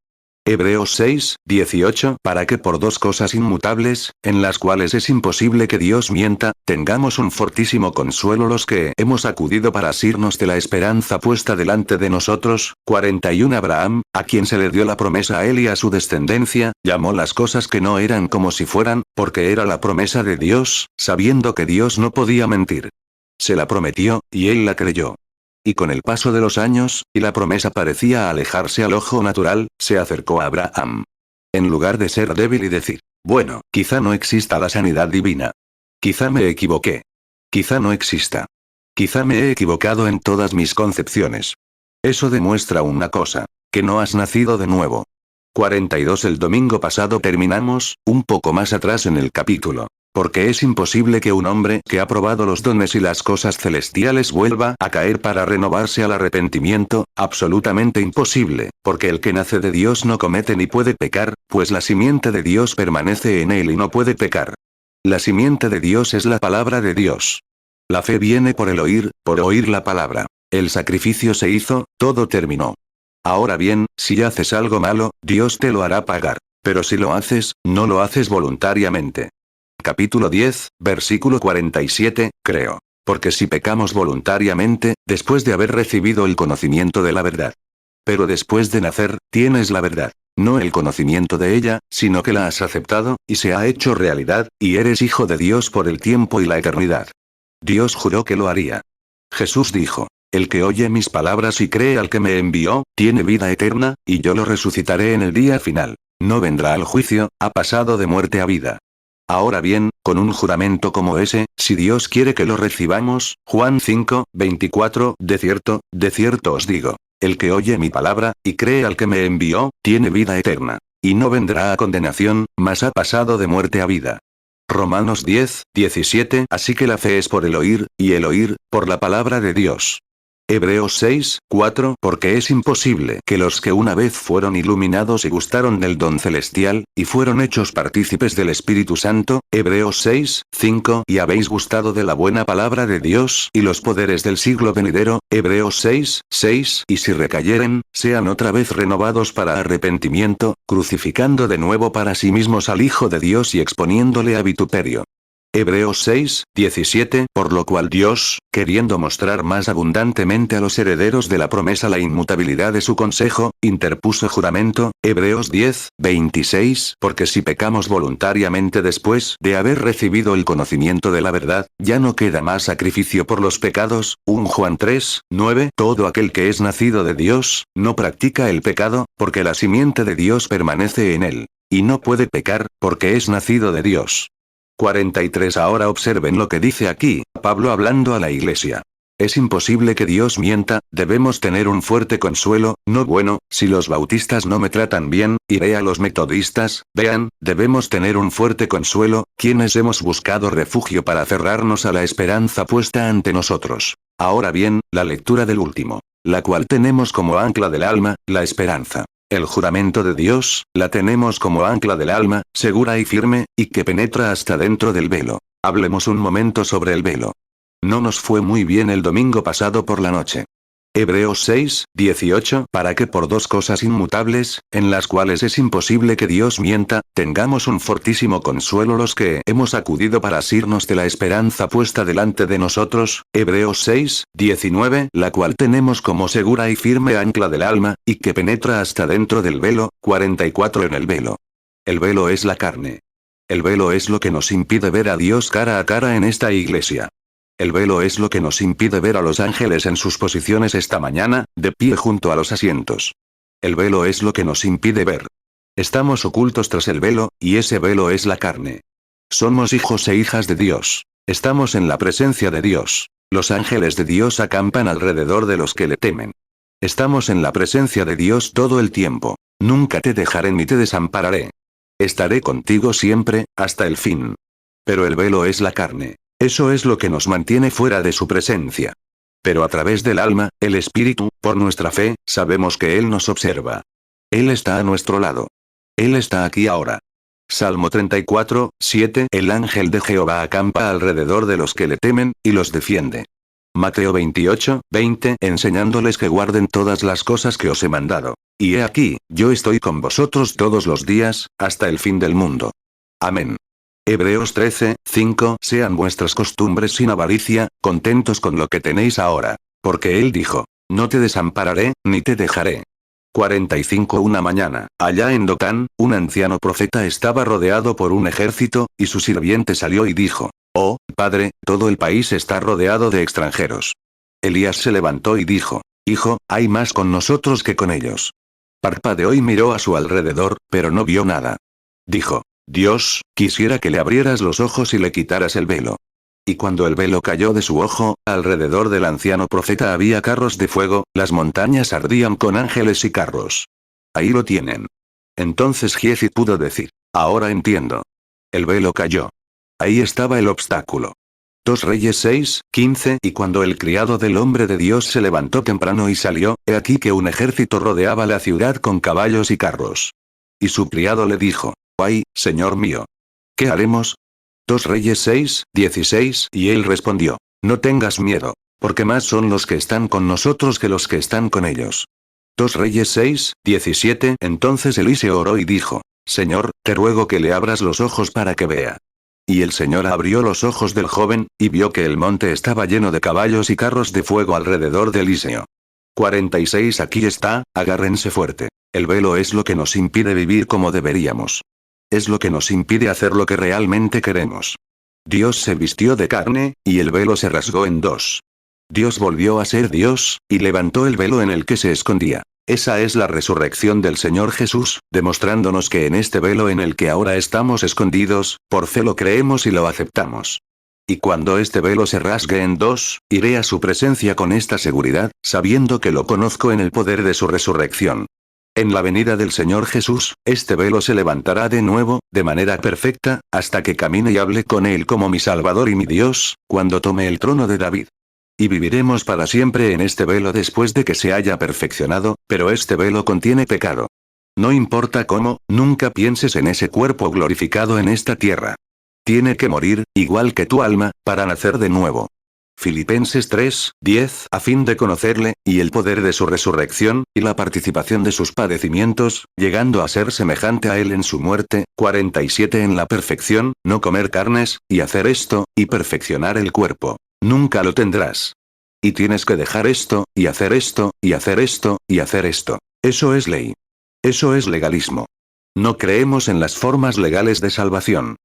Hebreos 6, 18 Para que por dos cosas inmutables, en las cuales es imposible que Dios mienta, tengamos un fortísimo consuelo los que hemos acudido para asirnos de la esperanza puesta delante de nosotros. 41 Abraham, a quien se le dio la promesa a él y a su descendencia, llamó las cosas que no eran como si fueran, porque era la promesa de Dios, sabiendo que Dios no podía mentir. Se la prometió, y él la creyó. Y con el paso de los años, y la promesa parecía alejarse al ojo natural, se acercó a Abraham. En lugar de ser débil y decir, bueno, quizá no exista la sanidad divina. Quizá me equivoqué. Quizá no exista. Quizá me he equivocado en todas mis concepciones. Eso demuestra una cosa, que no has nacido de nuevo. 42 El domingo pasado terminamos, un poco más atrás en el capítulo. Porque es imposible que un hombre que ha probado los dones y las cosas celestiales vuelva a caer para renovarse al arrepentimiento, absolutamente imposible, porque el que nace de Dios no comete ni puede pecar, pues la simiente de Dios permanece en él y no puede pecar. La simiente de Dios es la palabra de Dios. La fe viene por oír la palabra. El sacrificio se hizo, todo terminó. Ahora bien, si haces algo malo, Dios te lo hará pagar. Pero si lo haces, no lo haces voluntariamente. Capítulo 10, versículo 47, creo. Porque si pecamos voluntariamente, después de haber recibido el conocimiento de la verdad. Pero después de nacer, tienes la verdad. No el conocimiento de ella, sino que la has aceptado, y se ha hecho realidad, y eres hijo de Dios por el tiempo y la eternidad. Dios juró que lo haría. Jesús dijo: el que oye mis palabras y cree al que me envió, tiene vida eterna, y yo lo resucitaré en el día final. No vendrá al juicio, ha pasado de muerte a vida. Ahora bien, con un juramento como ese, si Dios quiere que lo recibamos, Juan 5, 24, de cierto os digo, el que oye mi palabra, y cree al que me envió, tiene vida eterna. Y no vendrá a condenación, mas ha pasado de muerte a vida. Romanos 10, 17. Así que la fe es por el oír, y el oír, por la palabra de Dios. Hebreos 6, 4. Porque es imposible que los que una vez fueron iluminados y gustaron del don celestial, y fueron hechos partícipes del Espíritu Santo, Hebreos 6, 5. Y habéis gustado de la buena palabra de Dios y los poderes del siglo venidero, Hebreos 6, 6. Y si recayeren, sean otra vez renovados para arrepentimiento, crucificando de nuevo para sí mismos al Hijo de Dios y exponiéndole a vituperio. Hebreos 6, 17. Por lo cual Dios, queriendo mostrar más abundantemente a los herederos de la promesa la inmutabilidad de su consejo, interpuso juramento, Hebreos 10, 26. Porque si pecamos voluntariamente después de haber recibido el conocimiento de la verdad, ya no queda más sacrificio por los pecados, 1 Juan 3, 9. Todo aquel que es nacido de Dios, no practica el pecado, porque la simiente de Dios permanece en él. Y no puede pecar, porque es nacido de Dios. 43. Ahora observen lo que dice aquí, Pablo hablando a la iglesia. Es imposible que Dios mienta, debemos tener un fuerte consuelo, no bueno, si los bautistas no me tratan bien, iré a los metodistas, vean, debemos tener un fuerte consuelo, quienes hemos buscado refugio para aferrarnos a la esperanza puesta ante nosotros. Ahora bien, la lectura del último, la cual tenemos como ancla del alma, la esperanza. El juramento de Dios, la tenemos como ancla del alma, segura y firme, y que penetra hasta dentro del velo. Hablemos un momento sobre el velo. No nos fue muy bien el domingo pasado por la noche. Hebreos 6, 18. Para que por dos cosas inmutables, en las cuales es imposible que Dios mienta, tengamos un fortísimo consuelo los que hemos acudido para asirnos de la esperanza puesta delante de nosotros, Hebreos 6, 19. La cual tenemos como segura y firme ancla del alma, y que penetra hasta dentro del velo, 44. En el velo. El velo es la carne. El velo es lo que nos impide ver a Dios cara a cara en esta iglesia. El velo es lo que nos impide ver a los ángeles en sus posiciones esta mañana, de pie junto a los asientos. El velo es lo que nos impide ver. Estamos ocultos tras el velo, y ese velo es la carne. Somos hijos e hijas de Dios. Estamos en la presencia de Dios. Los ángeles de Dios acampan alrededor de los que le temen. Estamos en la presencia de Dios todo el tiempo. Nunca te dejaré ni te desampararé. Estaré contigo siempre, hasta el fin. Pero el velo es la carne. Eso es lo que nos mantiene fuera de su presencia. Pero a través del alma, el espíritu, por nuestra fe, sabemos que Él nos observa. Él está a nuestro lado. Él está aquí ahora. Salmo 34, 7. El ángel de Jehová acampa alrededor de los que le temen, y los defiende. Mateo 28, 20. Enseñándoles que guarden todas las cosas que os he mandado. Y he aquí, yo estoy con vosotros todos los días, hasta el fin del mundo. Amén. Hebreos 13, 5. Sean vuestras costumbres sin avaricia, contentos con lo que tenéis ahora. Porque Él dijo: no te desampararé, ni te dejaré. 45. Una mañana, allá en Dotán, un anciano profeta estaba rodeado por un ejército, y su sirviente salió y dijo: oh, padre, todo el país está rodeado de extranjeros. Elías se levantó y dijo: hijo, hay más con nosotros que con ellos. Parpadeó y miró a su alrededor, pero no vio nada. Dijo: Dios, quisiera que le abrieras los ojos y le quitaras el velo. Y cuando el velo cayó de su ojo, alrededor del anciano profeta había carros de fuego, las montañas ardían con ángeles y carros. Ahí lo tienen. Entonces Giezi pudo decir: ahora entiendo. El velo cayó. Ahí estaba el obstáculo. 2 Reyes 6, 15. Y cuando el criado del hombre de Dios se levantó temprano y salió, he aquí que un ejército rodeaba la ciudad con caballos y carros. Y su criado le dijo: ¡ay, señor mío! ¿Qué haremos? 2 Reyes 6, 16. Y él respondió: no tengas miedo, porque más son los que están con nosotros que los que están con ellos. 2 Reyes 6, 17. Entonces Eliseo oró y dijo: Señor, te ruego que le abras los ojos para que vea. Y el Señor abrió los ojos del joven, y vio que el monte estaba lleno de caballos y carros de fuego alrededor de Eliseo. 46 Aquí está, agárrense fuerte. El velo es lo que nos impide vivir como deberíamos. Es lo que nos impide hacer lo que realmente queremos. Dios se vistió de carne, y el velo se rasgó en dos. Dios volvió a ser Dios, y levantó el velo en el que se escondía. Esa es la resurrección del Señor Jesús, demostrándonos que en este velo en el que ahora estamos escondidos, por fe lo creemos y lo aceptamos. Y cuando este velo se rasgue en dos, iré a su presencia con esta seguridad, sabiendo que lo conozco en el poder de su resurrección. En la venida del Señor Jesús, este velo se levantará de nuevo, de manera perfecta, hasta que camine y hable con Él como mi Salvador y mi Dios, cuando tome el trono de David. Y viviremos para siempre en este velo después de que se haya perfeccionado, pero este velo contiene pecado. No importa cómo, nunca pienses en ese cuerpo glorificado en esta tierra. Tiene que morir, igual que tu alma, para nacer de nuevo. Filipenses 3:10 A fin de conocerle, y el poder de su resurrección, y la participación de sus padecimientos, llegando a ser semejante a él en su muerte. 47 En la perfección, no comer carnes, y hacer esto, y perfeccionar el cuerpo. Nunca lo tendrás. Y tienes que dejar esto, y hacer esto, y hacer esto, y hacer esto. Eso es ley. Eso es legalismo. No creemos en las formas legales de salvación.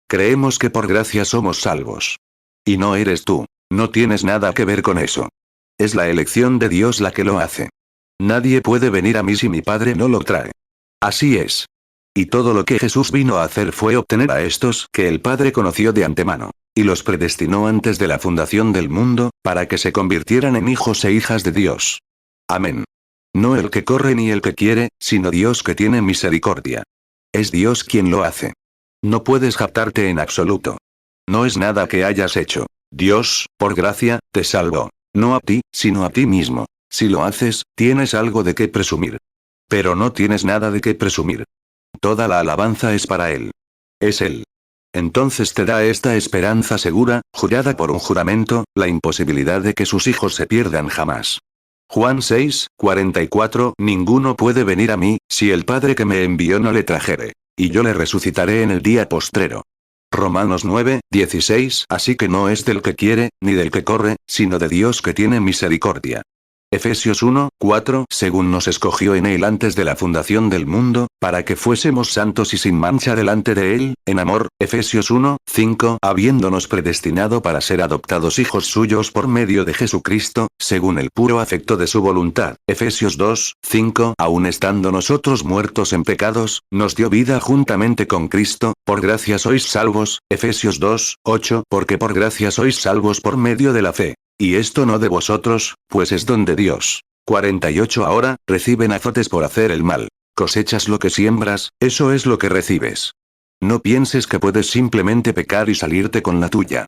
Creemos que por gracia somos salvos. Y no eres tú. No tienes nada que ver con eso. Es la elección de Dios la que lo hace. Nadie puede venir a mí si mi Padre no lo trae. Así es. Y todo lo que Jesús vino a hacer fue obtener a estos que el Padre conoció de antemano. Y los predestinó antes de la fundación del mundo, para que se convirtieran en hijos e hijas de Dios. Amén. No el que corre ni el que quiere, sino Dios que tiene misericordia. Es Dios quien lo hace. No puedes jactarte en absoluto. No es nada que hayas hecho. Dios, por gracia, te salvó. No a ti, sino a ti mismo. Si lo haces, tienes algo de qué presumir. Pero no tienes nada de qué presumir. Toda la alabanza es para Él. Es Él. Entonces te da esta esperanza segura, jurada por un juramento, la imposibilidad de que sus hijos se pierdan jamás. Juan 6:44 Ninguno puede venir a mí, si el Padre que me envió no le trajere. Y yo le resucitaré en el día postrero. Romanos 9:16 Así que no es del que quiere, ni del que corre, sino de Dios que tiene misericordia. Efesios 1:4 Según nos escogió en Él antes de la fundación del mundo, para que fuésemos santos y sin mancha delante de Él, en amor. Efesios 1:5 Habiéndonos predestinado para ser adoptados hijos suyos por medio de Jesucristo, según el puro afecto de su voluntad. Efesios 2:5 Aun estando nosotros muertos en pecados, nos dio vida juntamente con Cristo, por gracia sois salvos. Efesios 2:8 Porque por gracia sois salvos por medio de la fe. Y esto no de vosotros, pues es don de Dios. 48 Ahora, reciben azotes por hacer el mal. Cosechas lo que siembras, eso es lo que recibes. No pienses que puedes simplemente pecar y salirte con la tuya.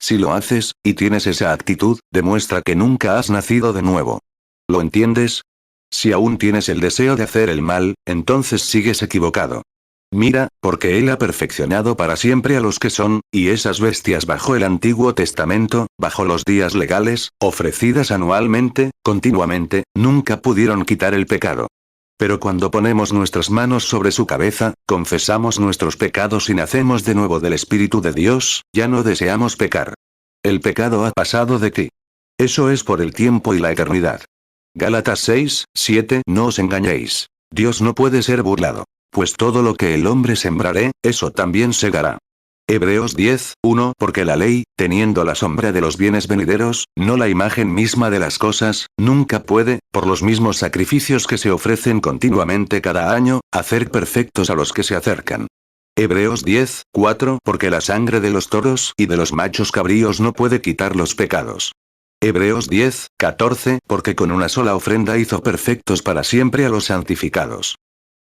Si lo haces, y tienes esa actitud, demuestra que nunca has nacido de nuevo. ¿Lo entiendes? Si aún tienes el deseo de hacer el mal, entonces sigues equivocado. Mira, porque Él ha perfeccionado para siempre a los que son, y esas bestias bajo el Antiguo Testamento, bajo los días legales, ofrecidas anualmente, continuamente, nunca pudieron quitar el pecado. Pero cuando ponemos nuestras manos sobre su cabeza, confesamos nuestros pecados y nacemos de nuevo del Espíritu de Dios, ya no deseamos pecar. El pecado ha pasado de ti. Eso es por el tiempo y la eternidad. Gálatas 6:7 No os engañéis. Dios no puede ser burlado. Pues todo lo que el hombre sembrare, eso también segará. Hebreos 10:1 Porque la ley, teniendo la sombra de los bienes venideros, no la imagen misma de las cosas, nunca puede, por los mismos sacrificios que se ofrecen continuamente cada año, hacer perfectos a los que se acercan. Hebreos 10:4 Porque la sangre de los toros y de los machos cabríos no puede quitar los pecados. Hebreos 10:14 Porque con una sola ofrenda hizo perfectos para siempre a los santificados.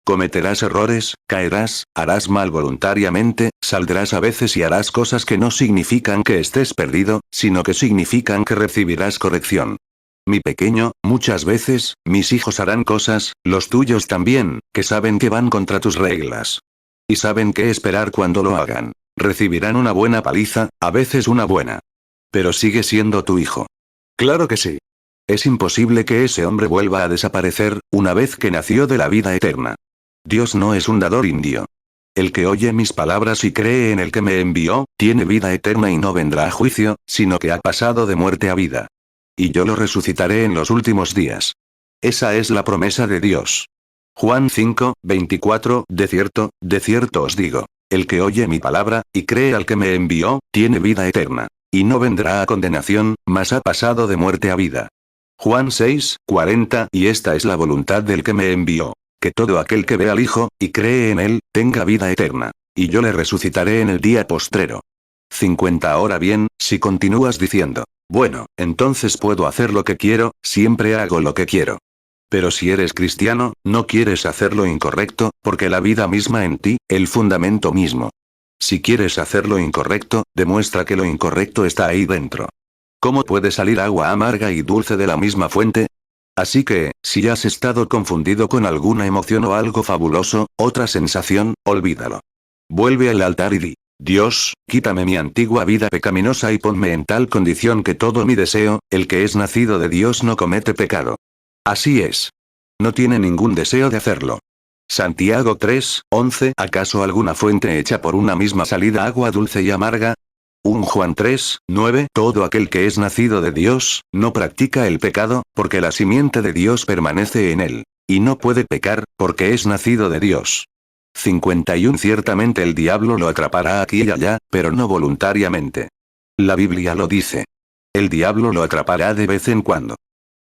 Cometerás errores, caerás, harás mal voluntariamente, saldrás a veces y harás cosas que no significan que estés perdido, sino que significan que recibirás corrección. Mi pequeño, muchas veces, mis hijos harán cosas, los tuyos también, que saben que van contra tus reglas. Y saben qué esperar cuando lo hagan. Recibirán una buena paliza, a veces una buena. Pero sigue siendo tu hijo. Claro que sí. Es imposible que ese hombre vuelva a desaparecer, una vez que nació de la vida eterna. Dios no es un dador indio. El que oye mis palabras y cree en el que me envió, tiene vida eterna y no vendrá a juicio, sino que ha pasado de muerte a vida. Y yo lo resucitaré en los últimos días. Esa es la promesa de Dios. Juan 5, 24, de cierto os digo. El que oye mi palabra, y cree al que me envió, tiene vida eterna. Y no vendrá a condenación, mas ha pasado de muerte a vida. Juan 6, 40, y esta es la voluntad del que me envió. Que todo aquel que ve al Hijo, y cree en él, tenga vida eterna. Y yo le resucitaré en el día postrero. 50. Ahora bien, si continúas diciendo, bueno, entonces puedo hacer lo que quiero, siempre hago lo que quiero. Pero si eres cristiano, no quieres hacer lo incorrecto, porque la vida misma en ti, el fundamento mismo. Si quieres hacer lo incorrecto, demuestra que lo incorrecto está ahí dentro. ¿Cómo puede salir agua amarga y dulce de la misma fuente? Así que, si has estado confundido con alguna emoción o algo fabuloso, otra sensación, olvídalo. Vuelve al altar y di, Dios, quítame mi antigua vida pecaminosa y ponme en tal condición que todo mi deseo, el que es nacido de Dios no comete pecado. Así es. No tiene ningún deseo de hacerlo. Santiago 3, 11. ¿Acaso alguna fuente hecha por una misma salida agua dulce y amarga? 1 Juan 3, 9. Todo aquel que es nacido de Dios, no practica el pecado, porque la simiente de Dios permanece en él. Y no puede pecar, porque es nacido de Dios. 51. Ciertamente el diablo lo atrapará aquí y allá, pero no voluntariamente. La Biblia lo dice. El diablo lo atrapará de vez en cuando.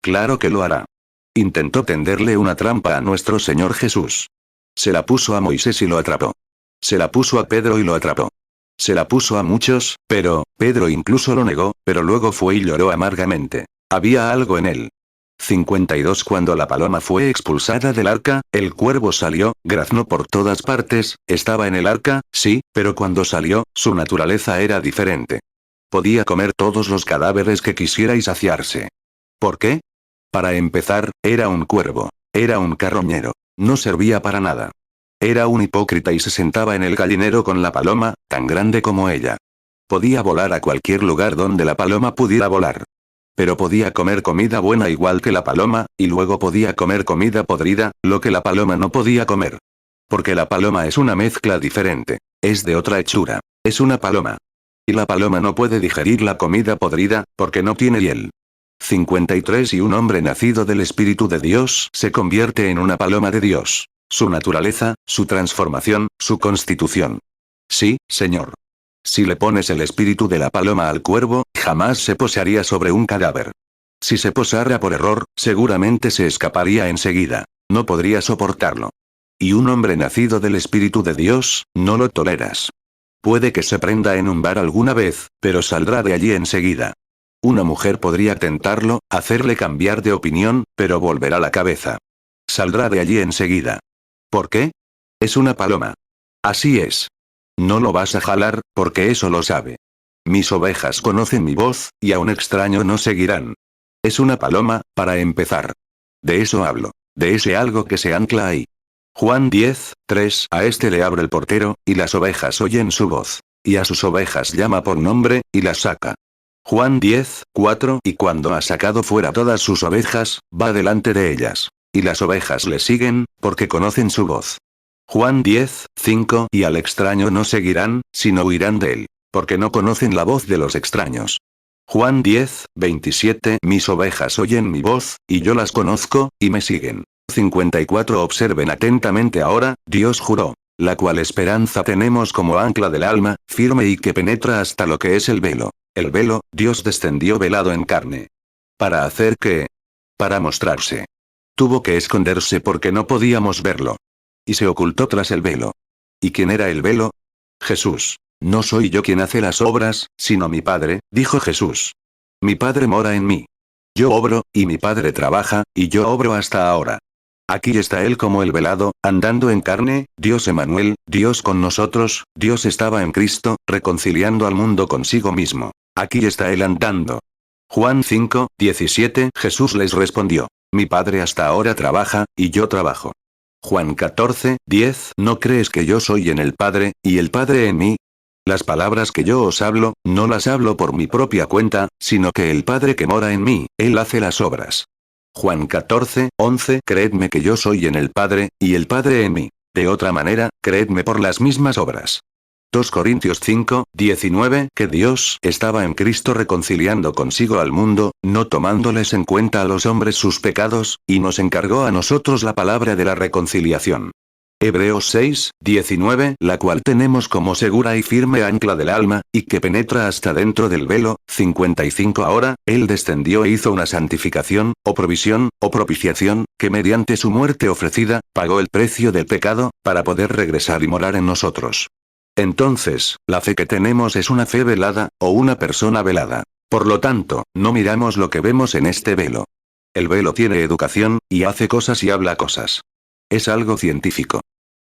Claro que lo hará. Intentó tenderle una trampa a nuestro Señor Jesús. Se la puso a Moisés y lo atrapó. Se la puso a Pedro y lo atrapó. Se la puso a muchos, pero Pedro incluso lo negó, pero luego fue y lloró amargamente. Había algo en él. 52. Cuando la paloma fue expulsada del arca, el cuervo salió, graznó por todas partes, estaba en el arca, sí, pero cuando salió, su naturaleza era diferente. Podía comer todos los cadáveres que quisiera y saciarse. ¿Por qué? Para empezar, era un cuervo. Era un carroñero. No servía para nada. Era un hipócrita y se sentaba en el gallinero con la paloma, tan grande como ella. Podía volar a cualquier lugar donde la paloma pudiera volar. Pero podía comer comida buena igual que la paloma, y luego podía comer comida podrida, lo que la paloma no podía comer. Porque la paloma es una mezcla diferente. Es de otra hechura. Es una paloma. Y la paloma no puede digerir la comida podrida, porque no tiene hiel. 53. Y un hombre nacido del Espíritu de Dios se convierte en una paloma de Dios. Su naturaleza, su transformación, su constitución. Sí, Señor. Si le pones el espíritu de la paloma al cuervo, jamás se posaría sobre un cadáver. Si se posara por error, seguramente se escaparía enseguida. No podría soportarlo. Y un hombre nacido del Espíritu de Dios, no lo toleras. Puede que se prenda en un bar alguna vez, pero saldrá de allí enseguida. Una mujer podría tentarlo, hacerle cambiar de opinión, pero volverá la cabeza. Saldrá de allí enseguida. ¿Por qué? Es una paloma. Así es. No lo vas a jalar, porque eso lo sabe. Mis ovejas conocen mi voz, y a un extraño no seguirán. Es una paloma, para empezar. De eso hablo. De ese algo que se ancla ahí. Juan 10, 3. A este le abre el portero, y las ovejas oyen su voz. Y a sus ovejas llama por nombre, y las saca. Juan 10, 4. Y cuando ha sacado fuera todas sus ovejas, va delante de ellas. Y las ovejas le siguen, porque conocen su voz. Juan 10, 5. Y al extraño no seguirán, sino huirán de él. Porque no conocen la voz de los extraños. Juan 10, 27. Mis ovejas oyen mi voz, y yo las conozco, y me siguen. 54. Observen atentamente ahora, Dios juró. La cual esperanza tenemos como ancla del alma, firme y que penetra hasta lo que es el velo. El velo, Dios descendió velado en carne. ¿Para hacer qué? Para mostrarse. Tuvo que esconderse porque no podíamos verlo. Y se ocultó tras el velo. ¿Y quién era el velo? Jesús. No soy yo quien hace las obras, sino mi Padre, dijo Jesús. Mi Padre mora en mí. Yo obro, y mi Padre trabaja, y yo obro hasta ahora. Aquí está Él como el velado, andando en carne, Dios Emanuel, Dios con nosotros, Dios estaba en Cristo, reconciliando al mundo consigo mismo. Aquí está Él andando. Juan 5, 17. Jesús les respondió. Mi Padre hasta ahora trabaja, y yo trabajo. Juan 14, 10. ¿No crees que yo soy en el Padre, y el Padre en mí? Las palabras que yo os hablo, no las hablo por mi propia cuenta, sino que el Padre que mora en mí, Él hace las obras. Juan 14, 11. Creedme que yo soy en el Padre, y el Padre en mí. De otra manera, creedme por las mismas obras. 2 Corintios 5, 19 Que Dios estaba en Cristo reconciliando consigo al mundo, no tomándoles en cuenta a los hombres sus pecados, y nos encargó a nosotros la palabra de la reconciliación. Hebreos 6, 19 La cual tenemos como segura y firme ancla del alma, y que penetra hasta dentro del velo. 55 Ahora, Él descendió e hizo una santificación, o provisión, o propiciación, que mediante su muerte ofrecida, pagó el precio del pecado, para poder regresar y morar en nosotros. Entonces, la fe que tenemos es una fe velada, o una persona velada. Por lo tanto, no miramos lo que vemos en este velo. El velo tiene educación, y hace cosas y habla cosas. Es algo científico.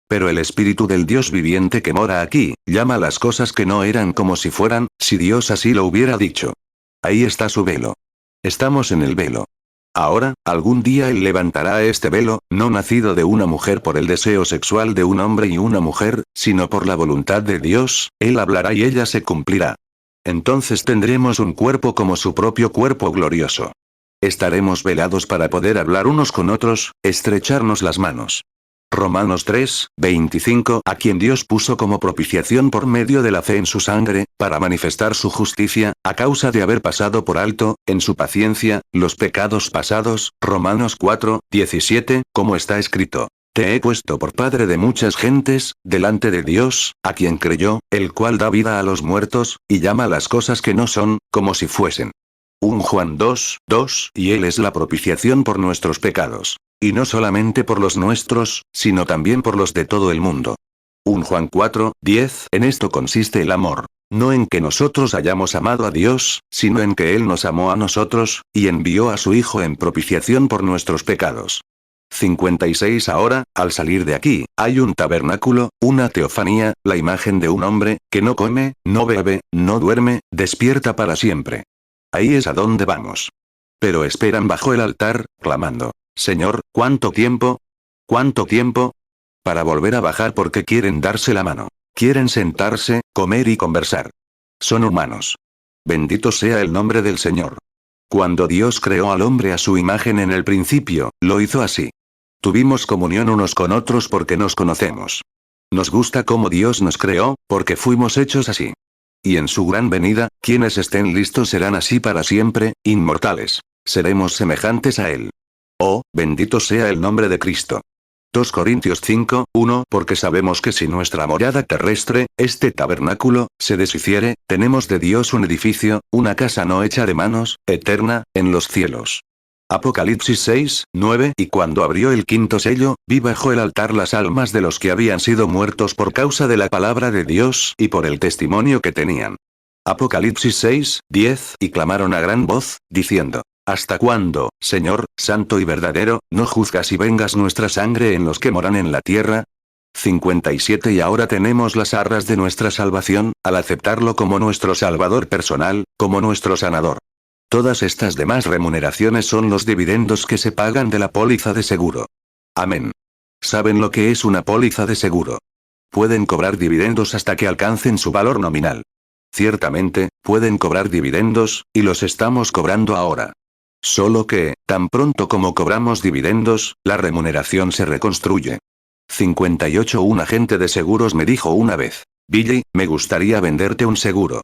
Pero el Espíritu del Dios viviente que mora aquí, llama las cosas que no eran como si fueran, si Dios así lo hubiera dicho. Ahí está su velo. Estamos en el velo. Ahora, algún día Él levantará este velo, no nacido de una mujer por el deseo sexual de un hombre y una mujer, sino por la voluntad de Dios, Él hablará y ella se cumplirá. Entonces tendremos un cuerpo como su propio cuerpo glorioso. Estaremos velados para poder hablar unos con otros, estrecharnos las manos. Romanos 3, 25 A quien Dios puso como propiciación por medio de la fe en su sangre, para manifestar su justicia, a causa de haber pasado por alto, en su paciencia, los pecados pasados. Romanos 4, 17 Como está escrito. Te he puesto por padre de muchas gentes, delante de Dios, a quien creyó, el cual da vida a los muertos, y llama las cosas que no son, como si fuesen. 1 Juan 2, 2 Y Él es la propiciación por nuestros pecados. Y no solamente por los nuestros, sino también por los de todo el mundo. 1 Juan 4, 10 En esto consiste el amor. No en que nosotros hayamos amado a Dios, sino en que Él nos amó a nosotros, y envió a su Hijo en propiciación por nuestros pecados. 56 Ahora, al salir de aquí, hay un tabernáculo, una teofanía, la imagen de un hombre, que no come, no bebe, no duerme, despierta para siempre. Ahí es a donde vamos. Pero esperan bajo el altar, clamando. Señor, ¿cuánto tiempo? ¿Cuánto tiempo? Para volver a bajar porque quieren darse la mano. Quieren sentarse, comer y conversar. Son humanos. Bendito sea el nombre del Señor. Cuando Dios creó al hombre a su imagen en el principio, lo hizo así. Tuvimos comunión unos con otros porque nos conocemos. Nos gusta cómo Dios nos creó, porque fuimos hechos así. Y en su gran venida, quienes estén listos serán así para siempre, inmortales. Seremos semejantes a Él. Oh, bendito sea el nombre de Cristo. 2 Corintios 5, 1 Porque sabemos que si nuestra morada terrestre, este tabernáculo, se deshiciere, tenemos de Dios un edificio, una casa no hecha de manos, eterna, en los cielos. Apocalipsis 6, 9 Y cuando abrió el quinto sello, vi bajo el altar las almas de los que habían sido muertos por causa de la palabra de Dios y por el testimonio que tenían. Apocalipsis 6, 10 Y clamaron a gran voz, diciendo. ¿Hasta cuándo, Señor, santo y verdadero, no juzgas y vengas nuestra sangre en los que moran en la tierra? 57 Y ahora tenemos las arras de nuestra salvación, al aceptarlo como nuestro Salvador personal, como nuestro sanador. Todas estas demás remuneraciones son los dividendos que se pagan de la póliza de seguro. Amén. ¿Saben lo que es una póliza de seguro? Pueden cobrar dividendos hasta que alcancen su valor nominal. Ciertamente, pueden cobrar dividendos, y los estamos cobrando ahora. Solo que, tan pronto como cobramos dividendos, la remuneración se reconstruye. 58 Un agente de seguros me dijo una vez. Billy, me gustaría venderte un seguro.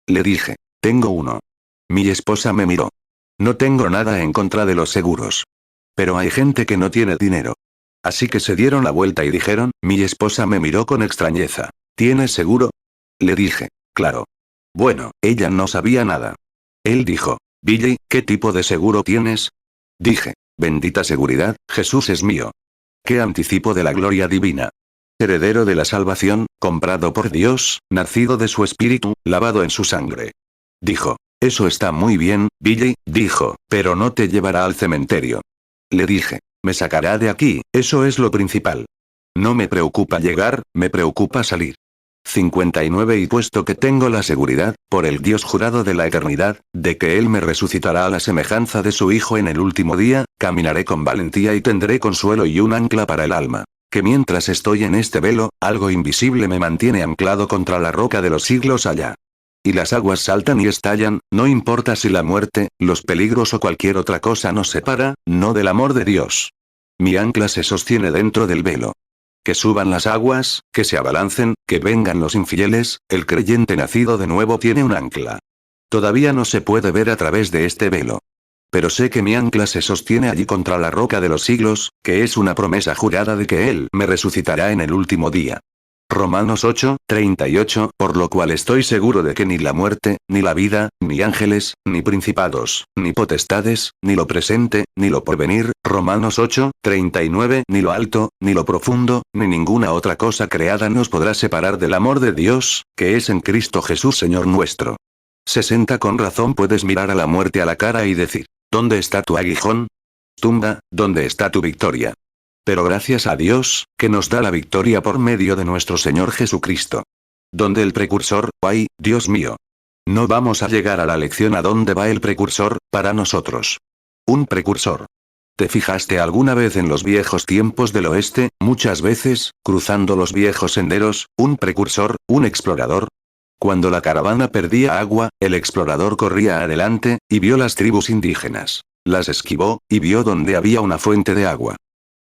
Le dije. Tengo uno. Mi esposa me miró. No tengo nada en contra de los seguros. Pero hay gente que no tiene dinero. Así que se dieron la vuelta y dijeron, mi esposa me miró con extrañeza. ¿Tienes seguro? Le dije. Claro. Bueno, ella no sabía nada. Él dijo. Billy, ¿qué tipo de seguro tienes? Dije. Bendita seguridad, Jesús es mío. ¿Qué anticipo de la gloria divina? Heredero de la salvación, comprado por Dios, nacido de su espíritu, lavado en su sangre. Dijo. Eso está muy bien, Billy, dijo, pero no te llevará al cementerio. Le dije. Me sacará de aquí, eso es lo principal. No me preocupa llegar, me preocupa salir. 59 Y puesto que tengo la seguridad, por el Dios jurado de la eternidad, de que Él me resucitará a la semejanza de su Hijo en el último día, caminaré con valentía y tendré consuelo y un ancla para el alma. Que mientras estoy en este velo, algo invisible me mantiene anclado contra la roca de los siglos allá. Y las aguas saltan y estallan, no importa si la muerte, los peligros o cualquier otra cosa nos separa, no del amor de Dios. Mi ancla se sostiene dentro del velo. Que suban las aguas, que se abalancen, que vengan los infieles, el creyente nacido de nuevo tiene un ancla. Todavía no se puede ver a través de este velo. Pero sé que mi ancla se sostiene allí contra la roca de los siglos, que es una promesa jurada de que Él me resucitará en el último día. Romanos 8:38, por lo cual estoy seguro de que ni la muerte, ni la vida, ni ángeles, ni principados, ni potestades, ni lo presente, ni lo porvenir, Romanos 8:39, ni lo alto, ni lo profundo, ni ninguna otra cosa creada nos podrá separar del amor de Dios, que es en Cristo Jesús Señor nuestro. 60 Con razón puedes mirar a la muerte a la cara y decir, ¿dónde está tu aguijón? Tumba, ¿dónde está tu victoria? Pero gracias a Dios, que nos da la victoria por medio de nuestro Señor Jesucristo. ¿Dónde el precursor? ¡Ay, Dios mío! No vamos a llegar a la lección a dónde va el precursor, para nosotros. Un precursor. ¿Te fijaste alguna vez en los viejos tiempos del oeste, muchas veces, cruzando los viejos senderos, un precursor, un explorador? Cuando la caravana perdía agua, el explorador corría adelante, y vio las tribus indígenas. Las esquivó, y vio donde había una fuente de agua.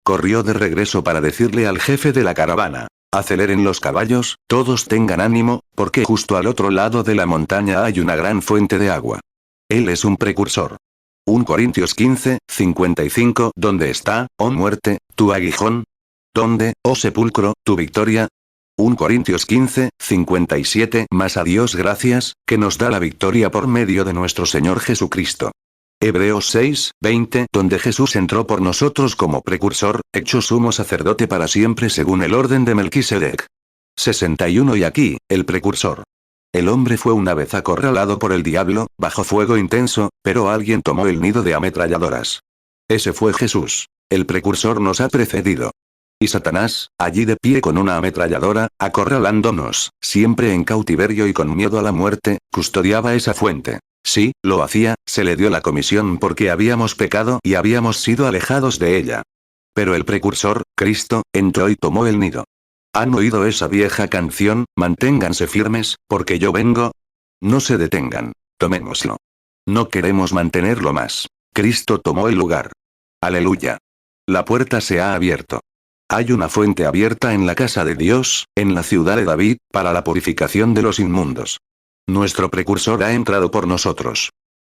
Corrió de regreso para decirle al jefe de la caravana, aceleren los caballos, todos tengan ánimo, porque justo al otro lado de la montaña hay una gran fuente de agua. Él es un precursor. 1 Corintios 15:55 ¿Dónde está, oh muerte, tu aguijón? ¿Dónde, oh sepulcro, tu victoria? 1 Corintios 15:57 Mas a Dios gracias, que nos da la victoria por medio de nuestro Señor Jesucristo. Hebreos 6:20 Donde Jesús entró por nosotros como precursor, hecho sumo sacerdote para siempre según el orden de Melquisedec. 61 Y aquí, el precursor. El hombre fue una vez acorralado por el diablo, bajo fuego intenso, pero alguien tomó el nido de ametralladoras. Ese fue Jesús. El precursor nos ha precedido. Y Satanás, allí de pie con una ametralladora, acorralándonos, siempre en cautiverio y con miedo a la muerte, custodiaba esa fuente. Sí, lo hacía, se le dio la comisión porque habíamos pecado y habíamos sido alejados de ella. Pero el precursor, Cristo, entró y tomó el nido. ¿Han oído esa vieja canción? Manténganse firmes, porque yo vengo. No se detengan. Tomémoslo. No queremos mantenerlo más. Cristo tomó el lugar. Aleluya. La puerta se ha abierto. Hay una fuente abierta en la casa de Dios, en la ciudad de David, para la purificación de los inmundos. Nuestro precursor ha entrado por nosotros.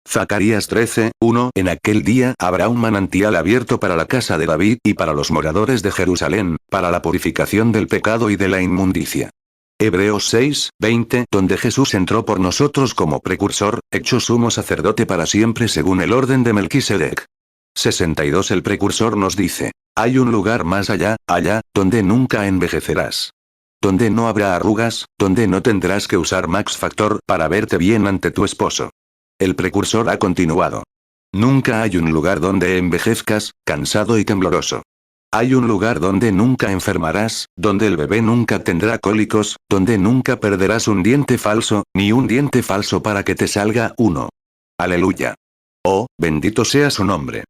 Zacarías 13:1 En aquel día habrá un manantial abierto para la casa de David y para los moradores de Jerusalén, para la purificación del pecado y de la inmundicia. Hebreos 6:20 Donde Jesús entró por nosotros como precursor, hecho sumo sacerdote para siempre según el orden de Melquisedec. 62 El precursor nos dice, hay un lugar más allá, donde nunca envejecerás. Donde no habrá arrugas, donde no tendrás que usar Max Factor para verte bien ante tu esposo. El precursor ha continuado. Nunca hay un lugar donde envejezcas, cansado y tembloroso. Hay un lugar donde nunca enfermarás, donde el bebé nunca tendrá cólicos, donde nunca perderás un diente falso, ni un diente falso para que te salga uno. Aleluya. Oh, bendito sea su nombre.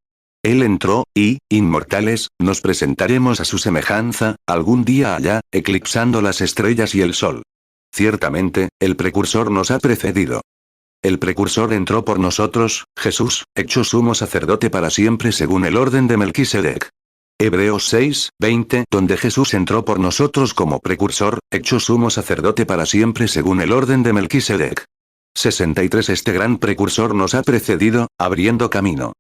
Él entró, y, inmortales, nos presentaremos a su semejanza, algún día allá, eclipsando las estrellas y el sol. Ciertamente, el precursor nos ha precedido. El precursor entró por nosotros, Jesús, hecho sumo sacerdote para siempre según el orden de Melquisedec. Hebreos 6:20 Donde Jesús entró por nosotros como precursor, hecho sumo sacerdote para siempre según el orden de Melquisedec. 63 Este gran precursor nos ha precedido, abriendo camino.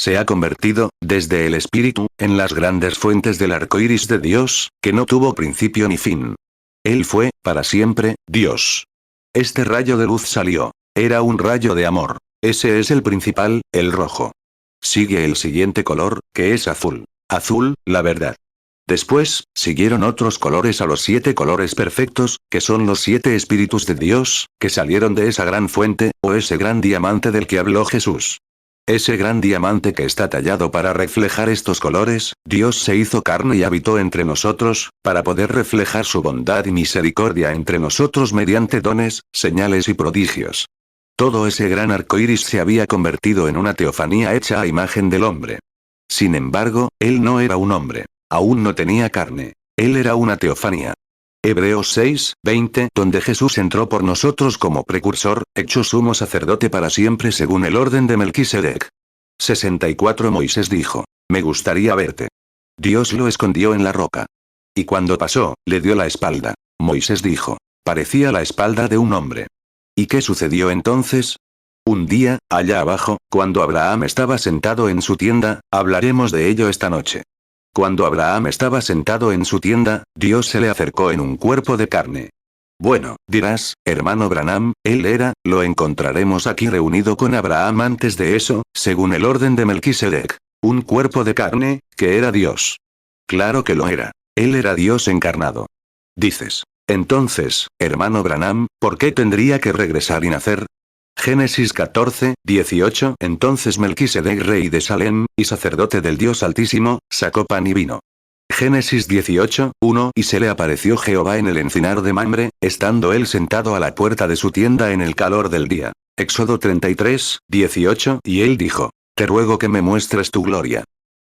Se ha convertido, desde el Espíritu, en las grandes fuentes del arco iris de Dios, que no tuvo principio ni fin. Él fue, para siempre, Dios. Este rayo de luz salió. Era un rayo de amor. Ese es el principal, el rojo. Sigue el siguiente color, que es azul. Azul, la verdad. Después, siguieron otros colores a los 7 colores perfectos, que son los 7 espíritus de Dios, que salieron de esa gran fuente, o ese gran diamante del que habló Jesús. Ese gran diamante que está tallado para reflejar estos colores, Dios se hizo carne y habitó entre nosotros, para poder reflejar su bondad y misericordia entre nosotros mediante dones, señales y prodigios. Todo ese gran arco iris se había convertido en una teofanía hecha a imagen del hombre. Sin embargo, él no era un hombre. Aún no tenía carne. Él era una teofanía. Hebreos 6:20 Donde Jesús entró por nosotros como precursor, hecho sumo sacerdote para siempre según el orden de Melquisedec. 64 Moisés dijo, me gustaría verte. Dios lo escondió en la roca. Y cuando pasó, le dio la espalda. Moisés dijo. Parecía la espalda de un hombre. ¿Y qué sucedió entonces? Un día, allá abajo, cuando Abraham estaba sentado en su tienda, hablaremos de ello esta noche. Cuando Abraham estaba sentado en su tienda, Dios se le acercó en un cuerpo de carne. Bueno, dirás, hermano Branham, él era, lo encontraremos aquí reunido con Abraham antes de eso, según el orden de Melquisedec. Un cuerpo de carne, que era Dios. Claro que lo era. Él era Dios encarnado. Dices. Entonces, hermano Branham, ¿por qué tendría que regresar y nacer? Génesis 14, 18. Entonces Melquisedec, rey de Salem, y sacerdote del Dios Altísimo, sacó pan y vino. Génesis 18, 1. Y se le apareció Jehová en el encinar de Mamre, estando él sentado a la puerta de su tienda en el calor del día. Éxodo 33, 18. Y él dijo. Te ruego que me muestres tu gloria.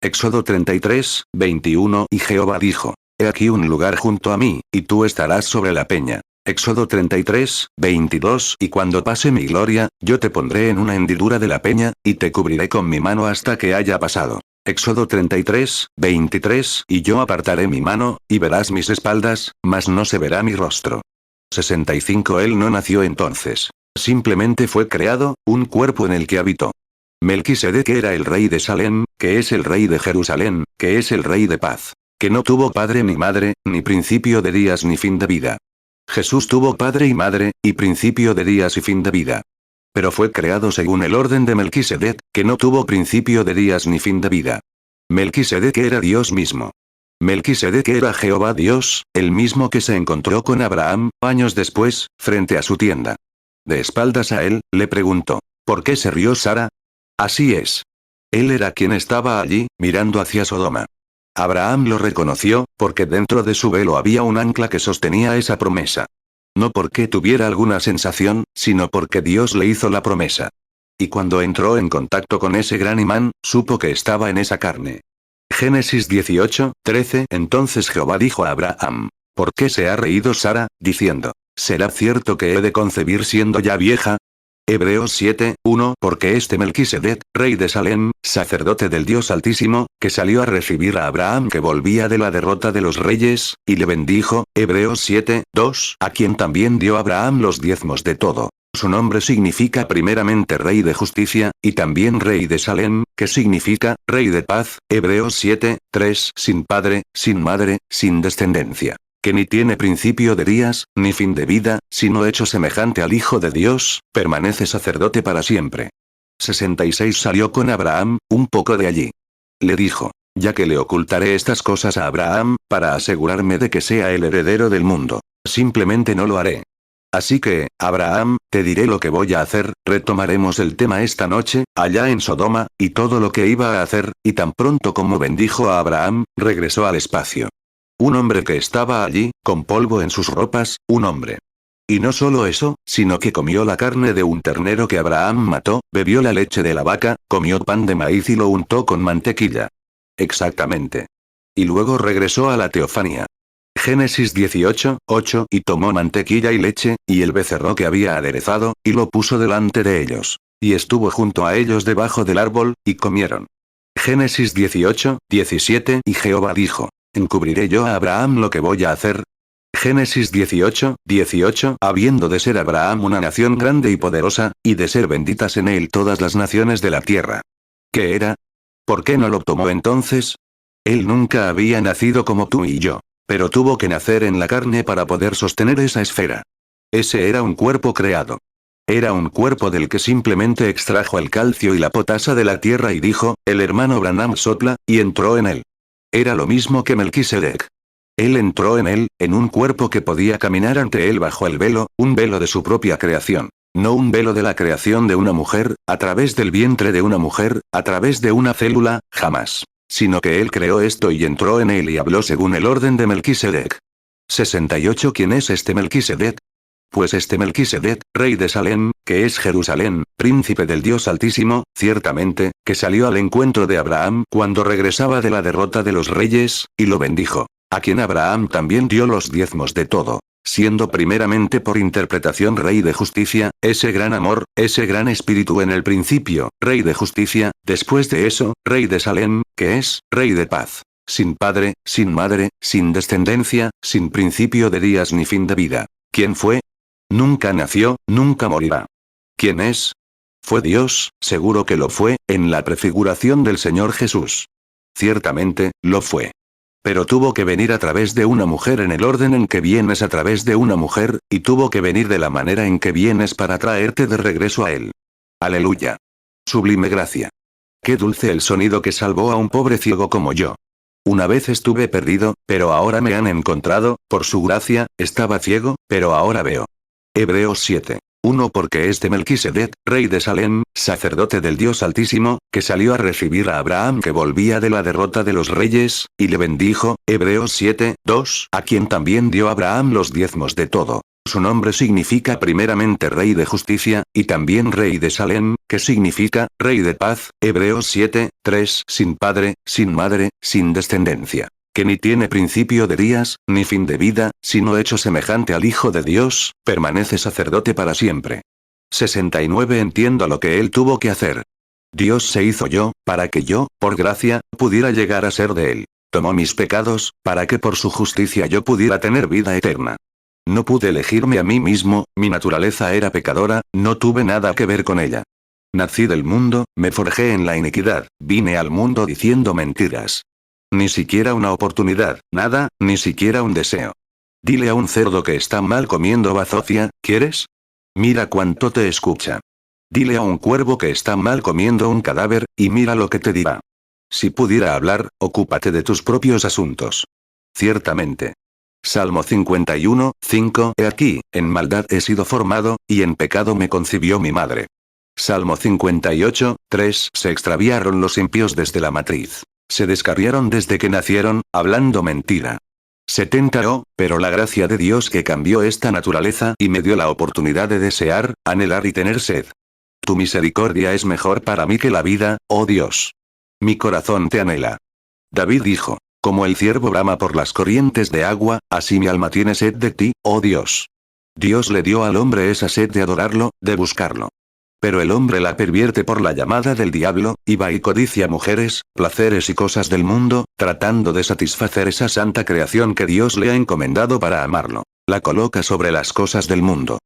Éxodo 33, 21. Y Jehová dijo. He aquí un lugar junto a mí, y tú estarás sobre la peña. Éxodo 33, 22. Y cuando pase mi gloria, yo te pondré en una hendidura de la peña, y te cubriré con mi mano hasta que haya pasado. Éxodo 33, 23. Y yo apartaré mi mano, y verás mis espaldas, mas no se verá mi rostro. 65. Él no nació entonces. Simplemente fue creado, un cuerpo en el que habitó. Melquisedec era el rey de Salem, que es el rey de Jerusalén, que es el rey de paz. Que no tuvo padre ni madre, ni principio de días ni fin de vida. Jesús tuvo padre y madre, y principio de días y fin de vida. Pero fue creado según el orden de Melquisedec, que no tuvo principio de días ni fin de vida. Melquisedec era Dios mismo. Melquisedec era Jehová Dios, el mismo que se encontró con Abraham, años después, frente a su tienda. De espaldas a él, le preguntó, ¿por qué se rió Sara? Así es. Él era quien estaba allí, mirando hacia Sodoma. Abraham lo reconoció, porque dentro de su velo había un ancla que sostenía esa promesa. No porque tuviera alguna sensación, sino porque Dios le hizo la promesa. Y cuando entró en contacto con ese gran imán, supo que estaba en esa carne. Génesis 18, 13. Entonces Jehová dijo a Abraham, ¿por qué se ha reído Sara, diciendo, ¿será cierto que he de concebir siendo ya vieja? Hebreos 7, 1. Porque este Melquisedec, rey de Salem, sacerdote del Dios Altísimo, que salió a recibir a Abraham que volvía de la derrota de los reyes, y le bendijo, Hebreos 7, 2. A quien también dio Abraham los diezmos de todo. Su nombre significa primeramente rey de justicia, y también rey de Salem, que significa, rey de paz, Hebreos 7, 3. Sin padre, sin madre, sin descendencia. Que ni tiene principio de días, ni fin de vida, sino hecho semejante al Hijo de Dios, permanece sacerdote para siempre. 66. Salió con Abraham, un poco de allí. Le dijo, ya que le ocultaré estas cosas a Abraham, para asegurarme de que sea el heredero del mundo. Simplemente no lo haré. Así que, Abraham, te diré lo que voy a hacer, retomaremos el tema esta noche, allá en Sodoma, y todo lo que iba a hacer, y tan pronto como bendijo a Abraham, regresó al espacio. Un hombre que estaba allí, con polvo en sus ropas, un hombre. Y no solo eso, sino que comió la carne de un ternero que Abraham mató, bebió la leche de la vaca, comió pan de maíz y lo untó con mantequilla. Exactamente. Y luego regresó a la teofanía. Génesis 18, 8. Y tomó mantequilla y leche, y el becerro que había aderezado, y lo puso delante de ellos. Y estuvo junto a ellos debajo del árbol, y comieron. Génesis 18, 17. Y Jehová dijo, ¿encubriré yo a Abraham lo que voy a hacer? Génesis 18, 18. Habiendo de ser Abraham una nación grande y poderosa, y de ser benditas en él todas las naciones de la tierra. ¿Qué era? ¿Por qué no lo tomó entonces? Él nunca había nacido como tú y yo. Pero tuvo que nacer en la carne para poder sostener esa esfera. Ese era un cuerpo creado. Era un cuerpo del que simplemente extrajo el calcio y la potasa de la tierra y dijo, el hermano Branham sopla, y entró en él. Era lo mismo que Melquisedec. Él entró en él, en un cuerpo que podía caminar ante él bajo el velo, un velo de su propia creación. No un velo de la creación de una mujer, a través del vientre de una mujer, a través de una célula, jamás. Sino que él creó esto y entró en él y habló según el orden de Melquisedec. 68. ¿Quién es este Melquisedec? Pues este Melquisedec, rey de Salem, que es Jerusalén, príncipe del Dios Altísimo, ciertamente, que salió al encuentro de Abraham cuando regresaba de la derrota de los reyes, y lo bendijo. A quien Abraham también dio los diezmos de todo. Siendo primeramente por interpretación rey de justicia, ese gran amor, ese gran espíritu en el principio, rey de justicia, después de eso, rey de Salem, que es, rey de paz. sin padre, sin madre, sin descendencia, sin principio de días ni fin de vida. ¿Quién fue? Nunca nació, nunca morirá. ¿Quién es? Fue Dios, seguro que lo fue, en la prefiguración del Señor Jesús. Ciertamente, lo fue. Pero tuvo que venir a través de una mujer en el orden en que vienes a través de una mujer, y tuvo que venir de la manera en que vienes para traerte de regreso a Él. Aleluya. Sublime gracia. Qué dulce el sonido que salvó a un pobre ciego como yo. Una vez estuve perdido, pero ahora me han encontrado, por su gracia, estaba ciego, pero ahora veo. Hebreos 7. 1 Porque es de Melquisedec, rey de Salem, sacerdote del Dios Altísimo, que salió a recibir a Abraham que volvía de la derrota de los reyes, y le bendijo, Hebreos 7, 2, a quien también dio Abraham los diezmos de todo. Su nombre significa primeramente Rey de Justicia, y también Rey de Salem, que significa, Rey de Paz, Hebreos 7, 3, sin padre, sin madre, sin descendencia. Que ni tiene principio de días, ni fin de vida, sino hecho semejante al Hijo de Dios, permanece sacerdote para siempre. 69 Entiendo lo que él tuvo que hacer. Dios se hizo yo, para que yo, por gracia, pudiera llegar a ser de él. Tomó mis pecados, para que por su justicia yo pudiera tener vida eterna. No pude elegirme a mí mismo, mi naturaleza era pecadora, no tuve nada que ver con ella. Nací del mundo, me forjé en la iniquidad, vine al mundo diciendo mentiras. Ni siquiera una oportunidad, nada, ni siquiera un deseo. Dile a un cerdo que está mal comiendo bazofia, ¿quieres? Mira cuánto te escucha. Dile a un cuervo que está mal comiendo un cadáver, y mira lo que te dirá. Si pudiera hablar, ocúpate de tus propios asuntos. Ciertamente. Salmo 51, 5 He aquí, en maldad he sido formado, y en pecado me concibió mi madre. Salmo 58, 3 Se extraviaron los impíos desde la matriz. Se descarriaron desde que nacieron, hablando mentira. 70 Oh, pero la gracia de Dios que cambió esta naturaleza y me dio la oportunidad de desear, anhelar y tener sed. Tu misericordia es mejor para mí que la vida, oh Dios. Mi corazón te anhela. David dijo, como el ciervo brama por las corrientes de agua, así mi alma tiene sed de ti, oh Dios. Dios le dio al hombre esa sed de adorarlo, de buscarlo. Pero el hombre la pervierte por la llamada del diablo, y va y codicia mujeres, placeres y cosas del mundo, tratando de satisfacer esa santa creación que Dios le ha encomendado para amarlo. La coloca sobre las cosas del mundo.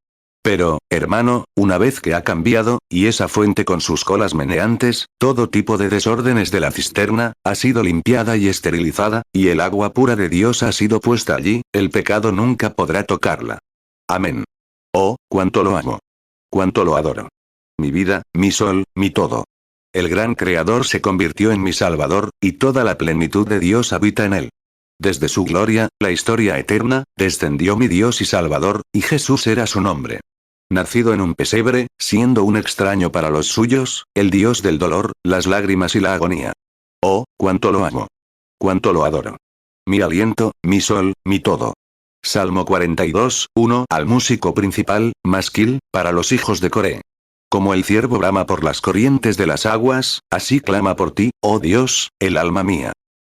Pero, hermano, una vez que ha cambiado, y esa fuente con sus colas meneantes, todo tipo de desórdenes de la cisterna, ha sido limpiada y esterilizada, y el agua pura de Dios ha sido puesta allí, el pecado nunca podrá tocarla. Amén. Oh, cuánto lo amo. Cuánto lo adoro. Mi vida, mi sol, mi todo. El gran Creador se convirtió en mi Salvador, y toda la plenitud de Dios habita en él. Desde su gloria, la historia eterna, descendió mi Dios y Salvador, y Jesús era su nombre. Nacido en un pesebre, siendo un extraño para los suyos, el Dios del dolor, las lágrimas y la agonía. Oh, cuánto lo amo. Cuánto lo adoro. Mi aliento, mi sol, mi todo. Salmo 42, 1 Al músico principal, masquil, para los hijos de Coré. Como el ciervo brama por las corrientes de las aguas, así clama por ti, oh Dios, el alma mía.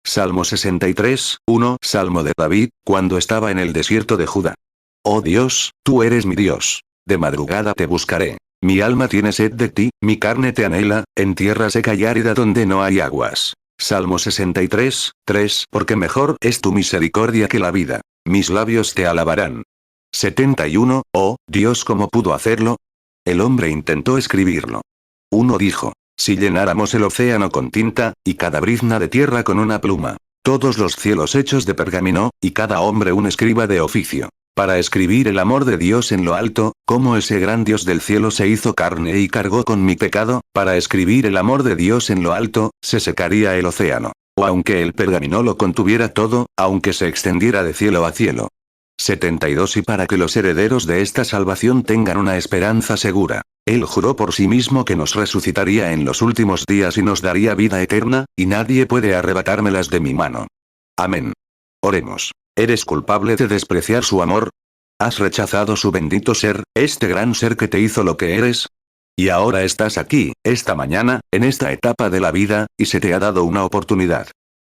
Salmo 63, 1 Salmo de David, cuando estaba en el desierto de Judá. Oh Dios, tú eres mi Dios. De madrugada te buscaré. Mi alma tiene sed de ti, mi carne te anhela, en tierra seca y árida donde no hay aguas. Salmo 63, 3 Porque mejor es tu misericordia que la vida. Mis labios te alabarán. 71 Oh, Dios, ¿cómo pudo hacerlo? El hombre intentó escribirlo. Uno dijo, si llenáramos el océano con tinta, y cada brizna de tierra con una pluma. Todos los cielos hechos de pergamino, y cada hombre un escriba de oficio. Para escribir el amor de Dios en lo alto, como ese gran Dios del cielo se hizo carne y cargó con mi pecado, para escribir el amor de Dios en lo alto, se secaría el océano. O aunque el pergamino lo contuviera todo, aunque se extendiera de cielo a cielo. 72 Y para que los herederos de esta salvación tengan una esperanza segura. Él juró por sí mismo que nos resucitaría en los últimos días y nos daría vida eterna, y nadie puede arrebatármelas de mi mano. Amén. Oremos. ¿Eres culpable de despreciar su amor? ¿Has rechazado su bendito ser, este gran ser que te hizo lo que eres? Y ahora estás aquí, esta mañana, en esta etapa de la vida, y se te ha dado una oportunidad.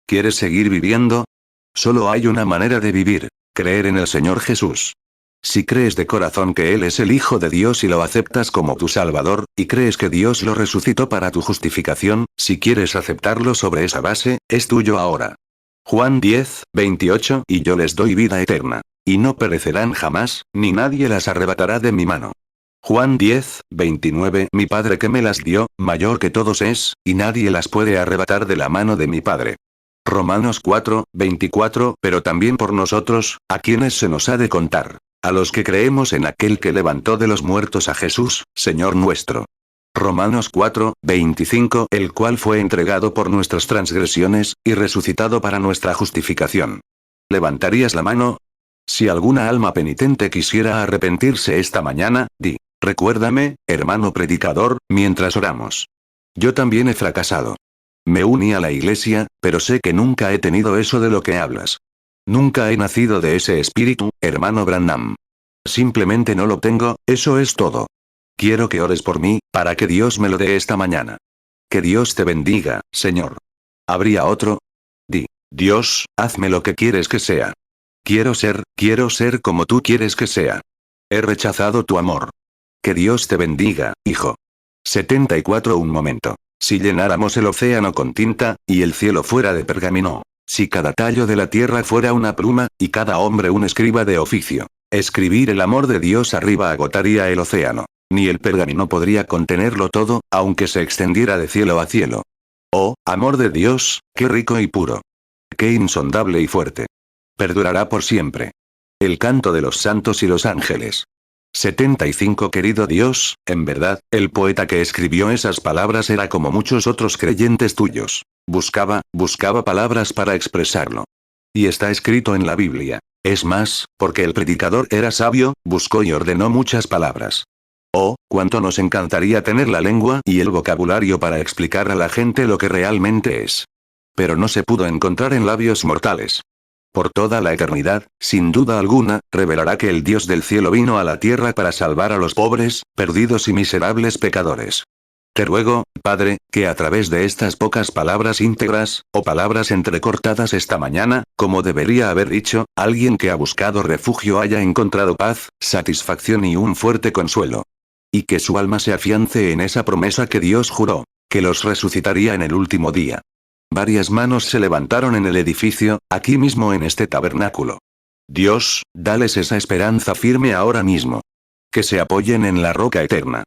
¿Quieres seguir viviendo? Solo hay una manera de vivir. Creer en el Señor Jesús. Si crees de corazón que Él es el Hijo de Dios y lo aceptas como tu Salvador, y crees que Dios lo resucitó para tu justificación, si quieres aceptarlo sobre esa base, es tuyo ahora. Juan 10:28 Y yo les doy vida eterna. Y no perecerán jamás, ni nadie las arrebatará de mi mano. Juan 10:29 Mi Padre que me las dio, mayor que todos es, y nadie las puede arrebatar de la mano de mi Padre. Romanos 4:24 Pero también por nosotros, a quienes se nos ha de contar. A los que creemos en aquel que levantó de los muertos a Jesús, Señor nuestro. Romanos 4:25 El cual fue entregado por nuestras transgresiones, y resucitado para nuestra justificación. ¿Levantarías la mano? Si alguna alma penitente quisiera arrepentirse esta mañana, di, recuérdame, hermano predicador, mientras oramos. Yo también he fracasado. Me uní a la iglesia, pero sé que nunca he tenido eso de lo que hablas. Nunca he nacido de ese espíritu, hermano Branham. Simplemente no lo tengo, eso es todo. Quiero que ores por mí, para que Dios me lo dé esta mañana. Que Dios te bendiga, Señor. ¿Habría otro? Di, Dios, hazme lo que quieres que sea. Quiero ser como tú quieres que sea. He rechazado tu amor. Que Dios te bendiga, hijo. 74 Un momento. Si llenáramos el océano con tinta, y el cielo fuera de pergamino. Si cada tallo de la tierra fuera una pluma, y cada hombre un escriba de oficio. Escribir el amor de Dios arriba agotaría el océano. Ni el pergamino podría contenerlo todo, aunque se extendiera de cielo a cielo. Oh, amor de Dios, qué rico y puro. Qué insondable y fuerte. Perdurará por siempre. El canto de los santos y los ángeles. 75 Querido Dios, en verdad, el poeta que escribió esas palabras era como muchos otros creyentes tuyos. Buscaba palabras para expresarlo. Y está escrito en la Biblia. Es más, porque el predicador era sabio, buscó y ordenó muchas palabras. Oh, cuánto nos encantaría tener la lengua y el vocabulario para explicar a la gente lo que realmente es. Pero no se pudo encontrar en labios mortales. Por toda la eternidad, sin duda alguna, revelará que el Dios del cielo vino a la tierra para salvar a los pobres, perdidos y miserables pecadores. Te ruego, Padre, que a través de estas pocas palabras íntegras, o palabras entrecortadas esta mañana, como debería haber dicho, alguien que ha buscado refugio haya encontrado paz, satisfacción y un fuerte consuelo. Y que su alma se afiance en esa promesa que Dios juró, que los resucitaría en el último día. Varias manos se levantaron en el edificio, aquí mismo en este tabernáculo. Dios, dales esa esperanza firme ahora mismo. Que se apoyen en la roca eterna.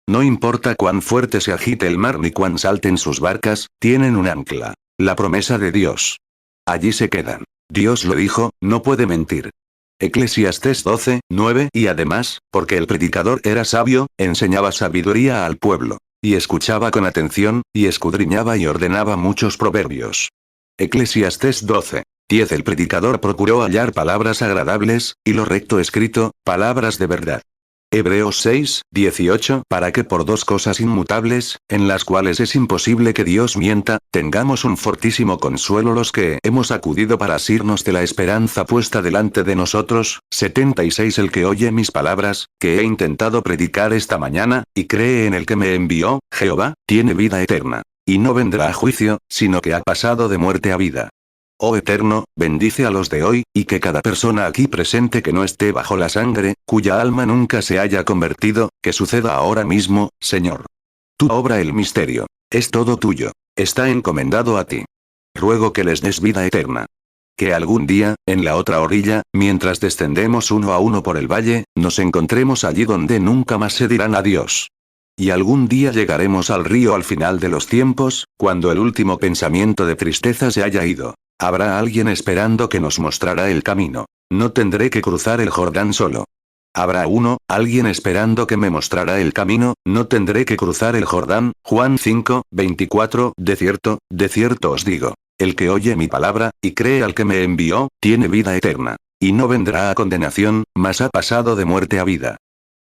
No importa cuán fuerte se agite el mar ni cuán salten sus barcas, tienen un ancla. La promesa de Dios. Allí se quedan. Dios lo dijo, no puede mentir. Eclesiastés 12:9 Y además, porque el predicador era sabio, enseñaba sabiduría al pueblo. Y escuchaba con atención, y escudriñaba y ordenaba muchos proverbios. Eclesiastés 12:10 El predicador procuró hallar palabras agradables, y lo recto escrito, palabras de verdad. Hebreos 6:18 Para que por dos cosas inmutables, en las cuales es imposible que Dios mienta, tengamos un fortísimo consuelo los que hemos acudido para asirnos de la esperanza puesta delante de nosotros. 76 El que oye mis palabras, que he intentado predicar esta mañana, y cree en el que me envió, Jehová, tiene vida eterna. Y no vendrá a juicio, sino que ha pasado de muerte a vida. Oh Eterno, bendice a los de hoy, y que cada persona aquí presente que no esté bajo la sangre, cuya alma nunca se haya convertido, que suceda ahora mismo, Señor. Tú obra el misterio. Es todo tuyo. Está encomendado a ti. Ruego que les des vida eterna. Que algún día, en la otra orilla, mientras descendemos uno a uno por el valle, nos encontremos allí donde nunca más se dirán adiós. Y algún día llegaremos al río al final de los tiempos, cuando el último pensamiento de tristeza se haya ido. Habrá alguien esperando que nos mostrará el camino. No tendré que cruzar el Jordán solo. Habrá alguien esperando que me mostrará el camino, no tendré que cruzar el Jordán. Juan 5:24 De cierto os digo, el que oye mi palabra, y cree al que me envió, tiene vida eterna. Y no vendrá a condenación, mas ha pasado de muerte a vida.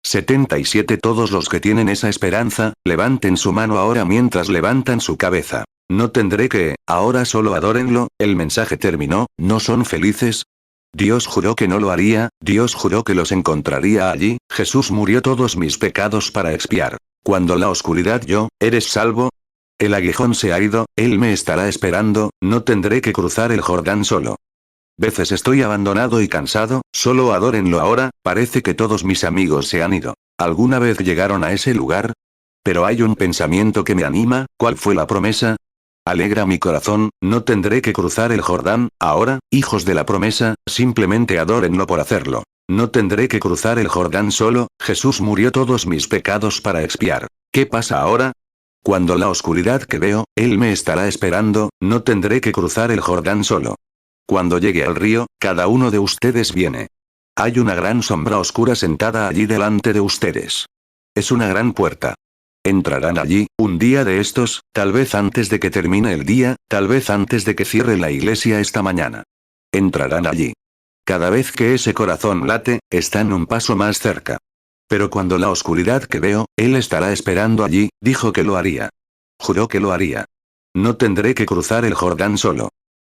77 Todos los que tienen esa esperanza, levanten su mano ahora mientras levantan su cabeza. No tendré que, ahora solo adórenlo, el mensaje terminó, ¿no son felices? Dios juró que no lo haría, Dios juró que los encontraría allí, Jesús murió todos mis pecados para expiar. Cuando la oscuridad ¿eres salvo? El aguijón se ha ido, Él me estará esperando, no tendré que cruzar el Jordán solo. Veces estoy abandonado y cansado, solo adórenlo ahora, parece que todos mis amigos se han ido. ¿Alguna vez llegaron a ese lugar? Pero hay un pensamiento que me anima, ¿cuál fue la promesa? Alegra mi corazón, no tendré que cruzar el Jordán, ahora, hijos de la promesa, simplemente adórenlo por hacerlo. No tendré que cruzar el Jordán solo, Jesús murió todos mis pecados para expiar. ¿Qué pasa ahora? Cuando la oscuridad que veo, Él me estará esperando, no tendré que cruzar el Jordán solo. Cuando llegue al río, cada uno de ustedes viene. Hay una gran sombra oscura sentada allí delante de ustedes. Es una gran puerta. Entrarán allí, un día de estos, tal vez antes de que termine el día, tal vez antes de que cierre la iglesia esta mañana. Entrarán allí. Cada vez que ese corazón late, están un paso más cerca. Pero cuando la oscuridad que veo, Él estará esperando allí, dijo que lo haría. Juró que lo haría. No tendré que cruzar el Jordán solo.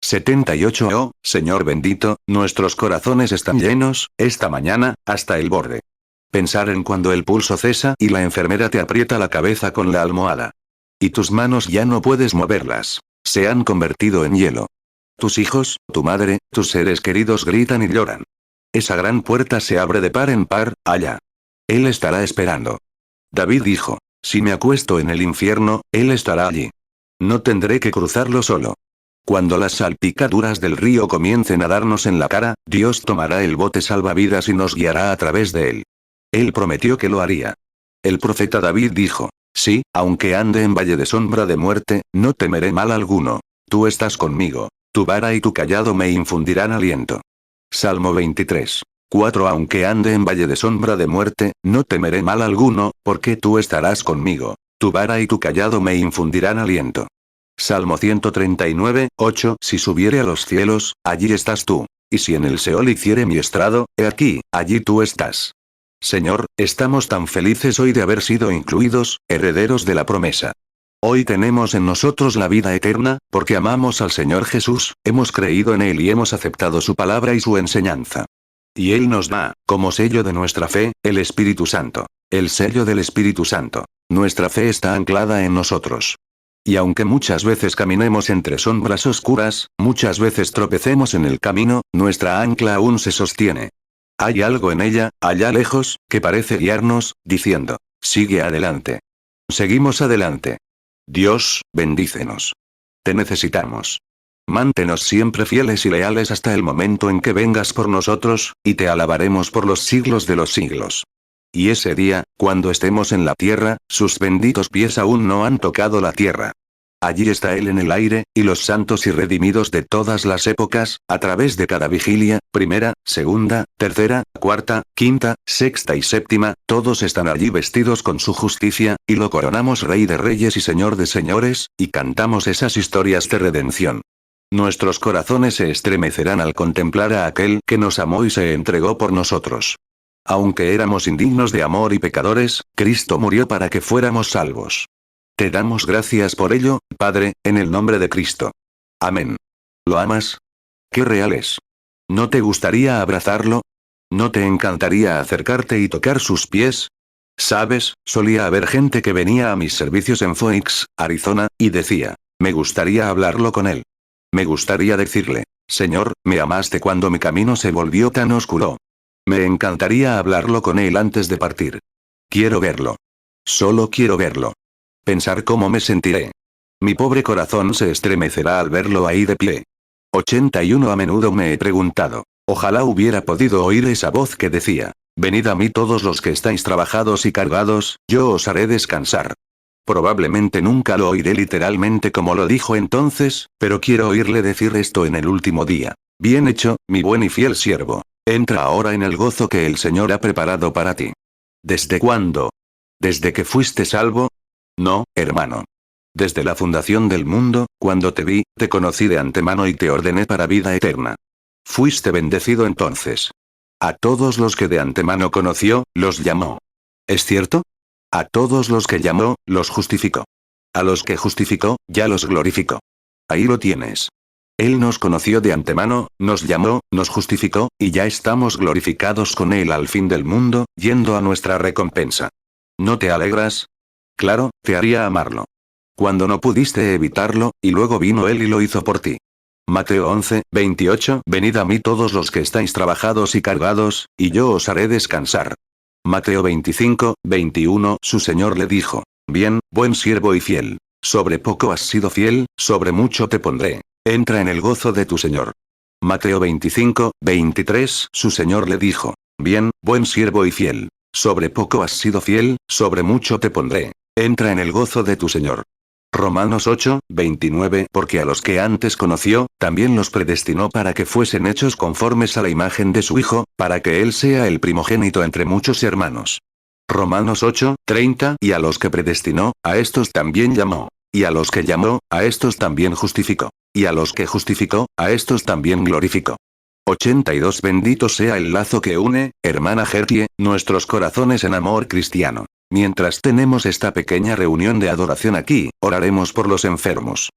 78 Oh, Señor bendito, nuestros corazones están llenos, esta mañana, hasta el borde. Pensar en cuando el pulso cesa y la enfermera te aprieta la cabeza con la almohada. Y tus manos ya no puedes moverlas. Se han convertido en hielo. Tus hijos, tu madre, tus seres queridos gritan y lloran. Esa gran puerta se abre de par en par, allá. Él estará esperando. David dijo, si me acuesto en el infierno, Él estará allí. No tendré que cruzarlo solo. Cuando las salpicaduras del río comiencen a darnos en la cara, Dios tomará el bote salvavidas y nos guiará a través de él. Él prometió que lo haría. El profeta David dijo, sí, aunque ande en valle de sombra de muerte, no temeré mal alguno. Tú estás conmigo. Tu vara y tu cayado me infundirán aliento. Salmo 23. 4 Aunque ande en valle de sombra de muerte, no temeré mal alguno, porque tú estarás conmigo. Tu vara y tu cayado me infundirán aliento. Salmo 139, 8 Si subiere a los cielos, allí estás tú. Y si en el Seol hiciere mi estrado, he aquí, allí tú estás. Señor, estamos tan felices hoy de haber sido incluidos, herederos de la promesa. Hoy tenemos en nosotros la vida eterna, porque amamos al Señor Jesús, hemos creído en Él y hemos aceptado su palabra y su enseñanza. Y Él nos da, como sello de nuestra fe, el Espíritu Santo. El sello del Espíritu Santo. Nuestra fe está anclada en nosotros. Y aunque muchas veces caminemos entre sombras oscuras, muchas veces tropecemos en el camino, nuestra ancla aún se sostiene. Hay algo en ella, allá lejos, que parece guiarnos, diciendo, sigue adelante. Seguimos adelante. Dios, bendícenos. Te necesitamos. Mántenos siempre fieles y leales hasta el momento en que vengas por nosotros, y te alabaremos por los siglos de los siglos. Y ese día, cuando estemos en la tierra, sus benditos pies aún no han tocado la tierra. Allí está Él en el aire, y los santos y redimidos de todas las épocas, a través de cada vigilia, primera, segunda, tercera, cuarta, quinta, sexta y séptima, todos están allí vestidos con su justicia, y lo coronamos Rey de Reyes y Señor de Señores, y cantamos esas historias de redención. Nuestros corazones se estremecerán al contemplar a aquel que nos amó y se entregó por nosotros. Aunque éramos indignos de amor y pecadores, Cristo murió para que fuéramos salvos. Te damos gracias por ello, Padre, en el nombre de Cristo. Amén. ¿Lo amas? ¡Qué real es! ¿No te gustaría abrazarlo? ¿No te encantaría acercarte y tocar sus pies? ¿Sabes? Solía haber gente que venía a mis servicios en Phoenix, Arizona, y decía, me gustaría hablarlo con él. Me gustaría decirle, Señor, me amaste cuando mi camino se volvió tan oscuro. Me encantaría hablarlo con él antes de partir. Quiero verlo. Solo quiero verlo. Pensar cómo me sentiré. Mi pobre corazón se estremecerá al verlo ahí de pie. 81 A menudo me he preguntado, ojalá hubiera podido oír esa voz que decía, venid a mí todos los que estáis trabajados y cargados, yo os haré descansar. Probablemente nunca lo oiré literalmente como lo dijo entonces, pero quiero oírle decir esto en el último día. Bien hecho, mi buen y fiel siervo. Entra ahora en el gozo que el Señor ha preparado para ti. ¿Desde cuándo? ¿Desde que fuiste salvo? No, hermano. Desde la fundación del mundo, cuando te vi, te conocí de antemano y te ordené para vida eterna. Fuiste bendecido entonces. A todos los que de antemano conoció, los llamó. ¿Es cierto? A todos los que llamó, los justificó. A los que justificó, ya los glorificó. Ahí lo tienes. Él nos conoció de antemano, nos llamó, nos justificó, y ya estamos glorificados con Él al fin del mundo, yendo a nuestra recompensa. ¿No te alegras? Claro, te haría amarlo. Cuando no pudiste evitarlo, y luego vino Él y lo hizo por ti. Mateo 11, 28 Venid a mí todos los que estáis trabajados y cargados, y yo os haré descansar. Mateo 25, 21 Su Señor le dijo, bien, buen siervo y fiel. sobre poco has sido fiel, sobre mucho te pondré. Entra en el gozo de tu Señor. Mateo 25, 23. Su Señor le dijo: Bien, buen siervo y fiel. Sobre poco has sido fiel, sobre mucho te pondré. Entra en el gozo de tu Señor. Romanos 8, 29. Porque a los que antes conoció, también los predestinó para que fuesen hechos conformes a la imagen de su Hijo, para que Él sea el primogénito entre muchos hermanos. Romanos 8, 30. Y a los que predestinó, a estos también llamó. Y a los que llamó, a estos también justificó. Y a los que justificó, a estos también glorificó. 82. Bendito sea el lazo que une, hermana Gertie, nuestros corazones en amor cristiano. Mientras tenemos esta pequeña reunión de adoración aquí, oraremos por los enfermos.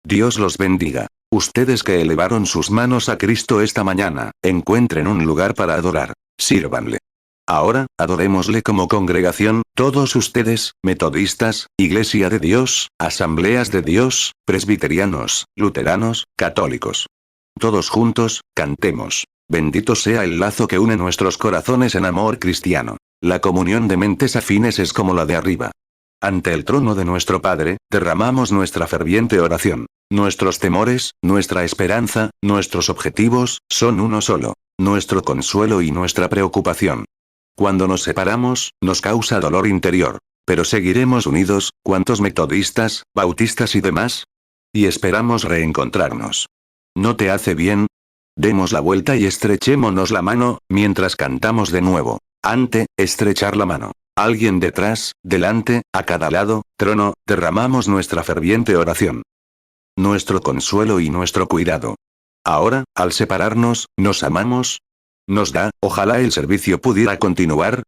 Dios los bendiga. Ustedes que elevaron sus manos a Cristo esta mañana, encuentren un lugar para adorar. Sírvanle. Ahora, adorémosle como congregación, todos ustedes, metodistas, Iglesia de Dios, Asambleas de Dios, presbiterianos, luteranos, católicos. Todos juntos, cantemos. Bendito sea el lazo que une nuestros corazones en amor cristiano. La comunión de mentes afines es como la de arriba. Ante el trono de nuestro Padre, derramamos nuestra ferviente oración. Nuestros temores, nuestra esperanza, nuestros objetivos, son uno solo. Nuestro consuelo y nuestra preocupación. Cuando nos separamos, nos causa dolor interior. Pero seguiremos unidos, ¿cuántos metodistas, bautistas y demás? Y esperamos reencontrarnos. ¿No te hace bien? Demos la vuelta y estrechémonos la mano, mientras cantamos de nuevo. Ante, estrechar la mano. Alguien detrás, delante, a cada lado, trono, derramamos nuestra ferviente oración. Nuestro consuelo y nuestro cuidado. Ahora, al separarnos, ¿nos amamos? ¿Nos da, ojalá el servicio pudiera continuar?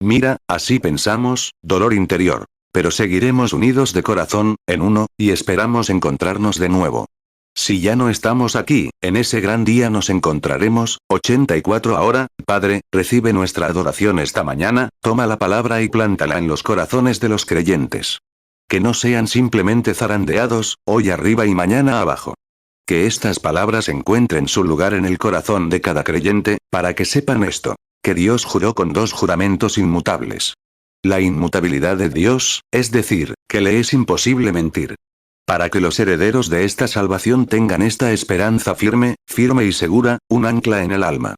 Mira, así pensamos, dolor interior. Pero seguiremos unidos de corazón, en uno, y esperamos encontrarnos de nuevo. Si ya no estamos aquí, en ese gran día nos encontraremos. 84. Ahora, Padre, recibe nuestra adoración esta mañana, toma la palabra y plántala en los corazones de los creyentes. Que no sean simplemente zarandeados, hoy arriba y mañana abajo. Que estas palabras encuentren su lugar en el corazón de cada creyente, para que sepan esto, que Dios juró con dos juramentos inmutables. La inmutabilidad de Dios, es decir, que le es imposible mentir. Para que los herederos de esta salvación tengan esta esperanza firme, firme y segura, un ancla en el alma.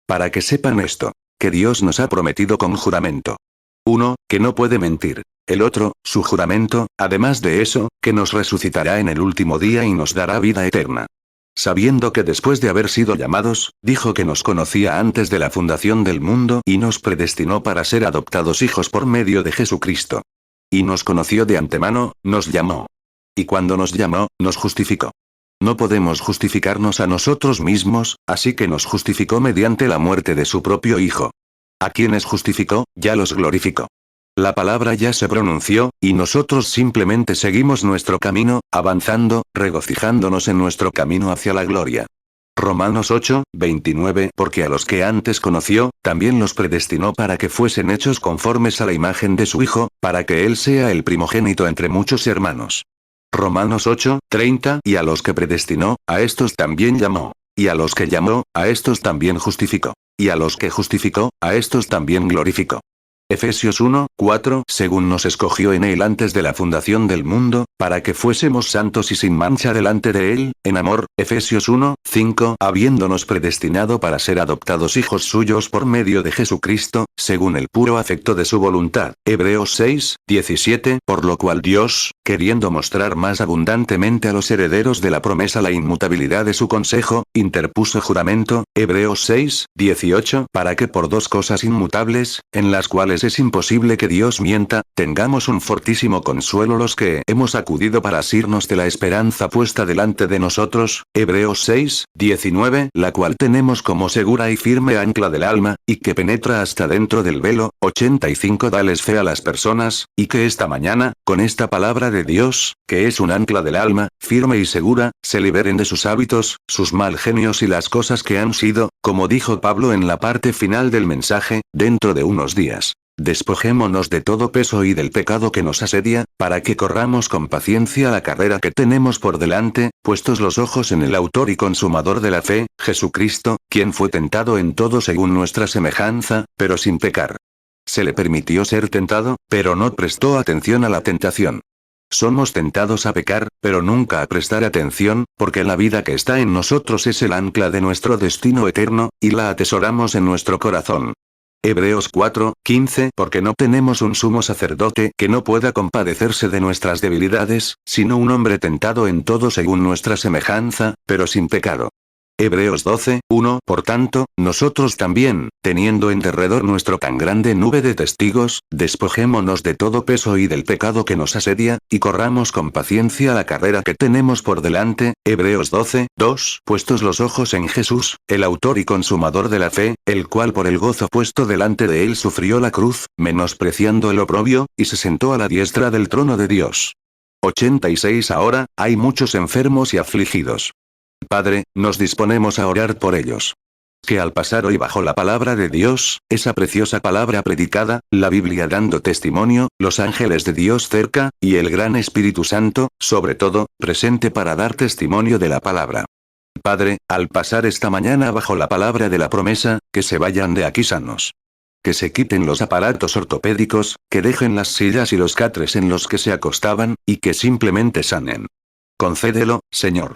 Para que sepan esto, que Dios nos ha prometido con juramento. Uno, que no puede mentir. El otro, su juramento, además de eso, que nos resucitará en el último día y nos dará vida eterna. Sabiendo que después de haber sido llamados, dijo que nos conocía antes de la fundación del mundo y nos predestinó para ser adoptados hijos por medio de Jesucristo. Y nos conoció de antemano, nos llamó. Y cuando nos llamó, nos justificó. No podemos justificarnos a nosotros mismos, así que nos justificó mediante la muerte de su propio Hijo. A quienes justificó, ya los glorificó. La palabra ya se pronunció, y nosotros simplemente seguimos nuestro camino, avanzando, regocijándonos en nuestro camino hacia la gloria. Romanos 8, 29. Porque a los que antes conoció, también los predestinó para que fuesen hechos conformes a la imagen de su Hijo, para que Él sea el primogénito entre muchos hermanos. Romanos 8, 30. Y a los que predestinó, a estos también llamó. Y a los que llamó, a estos también justificó. Y a los que justificó, a estos también glorificó. Efesios 1, 4. Según nos escogió en Él antes de la fundación del mundo, para que fuésemos santos y sin mancha delante de Él, en amor. Efesios 1, 5. Habiéndonos predestinado para ser adoptados hijos suyos por medio de Jesucristo, según el puro afecto de su voluntad. Hebreos 6, 17. Por lo cual Dios, queriendo mostrar más abundantemente a los herederos de la promesa la inmutabilidad de su consejo, interpuso juramento. Hebreos 6, 18. Para que por dos cosas inmutables, en las cuales es imposible que Dios mienta, tengamos un fortísimo consuelo los que hemos acudido para asirnos de la esperanza puesta delante de nosotros. Hebreos 6, 19. La cual tenemos como segura y firme ancla del alma, y que penetra hasta dentro del velo. 85. Dales fe a las personas, y que esta mañana, con esta palabra de Dios, que es un ancla del alma, firme y segura, se liberen de sus hábitos, sus mal genios y las cosas que han sido, como dijo Pablo en la parte final del mensaje, dentro de unos días. Despojémonos de todo peso y del pecado que nos asedia, para que corramos con paciencia la carrera que tenemos por delante, puestos los ojos en el autor y consumador de la fe, Jesucristo, quien fue tentado en todo según nuestra semejanza, pero sin pecar. Se le permitió ser tentado, pero no prestó atención a la tentación. Somos tentados a pecar, pero nunca a prestar atención, porque la vida que está en nosotros es el ancla de nuestro destino eterno, y la atesoramos en nuestro corazón. Hebreos 4:15 Porque no tenemos un sumo sacerdote que no pueda compadecerse de nuestras debilidades, sino un hombre tentado en todo según nuestra semejanza, pero sin pecado. Hebreos 12:1 Por tanto, nosotros también, teniendo en derredor nuestro tan grande nube de testigos, despojémonos de todo peso y del pecado que nos asedia, y corramos con paciencia la carrera que tenemos por delante. Hebreos 12:2 Puestos los ojos en Jesús, el autor y consumador de la fe, el cual por el gozo puesto delante de él sufrió la cruz, menospreciando el oprobio, y se sentó a la diestra del trono de Dios. 86 Ahora, hay muchos enfermos y afligidos. Padre, nos disponemos a orar por ellos. Que al pasar hoy bajo la palabra de Dios, esa preciosa palabra predicada, la Biblia dando testimonio, los ángeles de Dios cerca, y el gran Espíritu Santo, sobre todo, presente para dar testimonio de la palabra. Padre, al pasar esta mañana bajo la palabra de la promesa, que se vayan de aquí sanos. Que se quiten los aparatos ortopédicos, que dejen las sillas y los catres en los que se acostaban, y que simplemente sanen. Concédelo, Señor.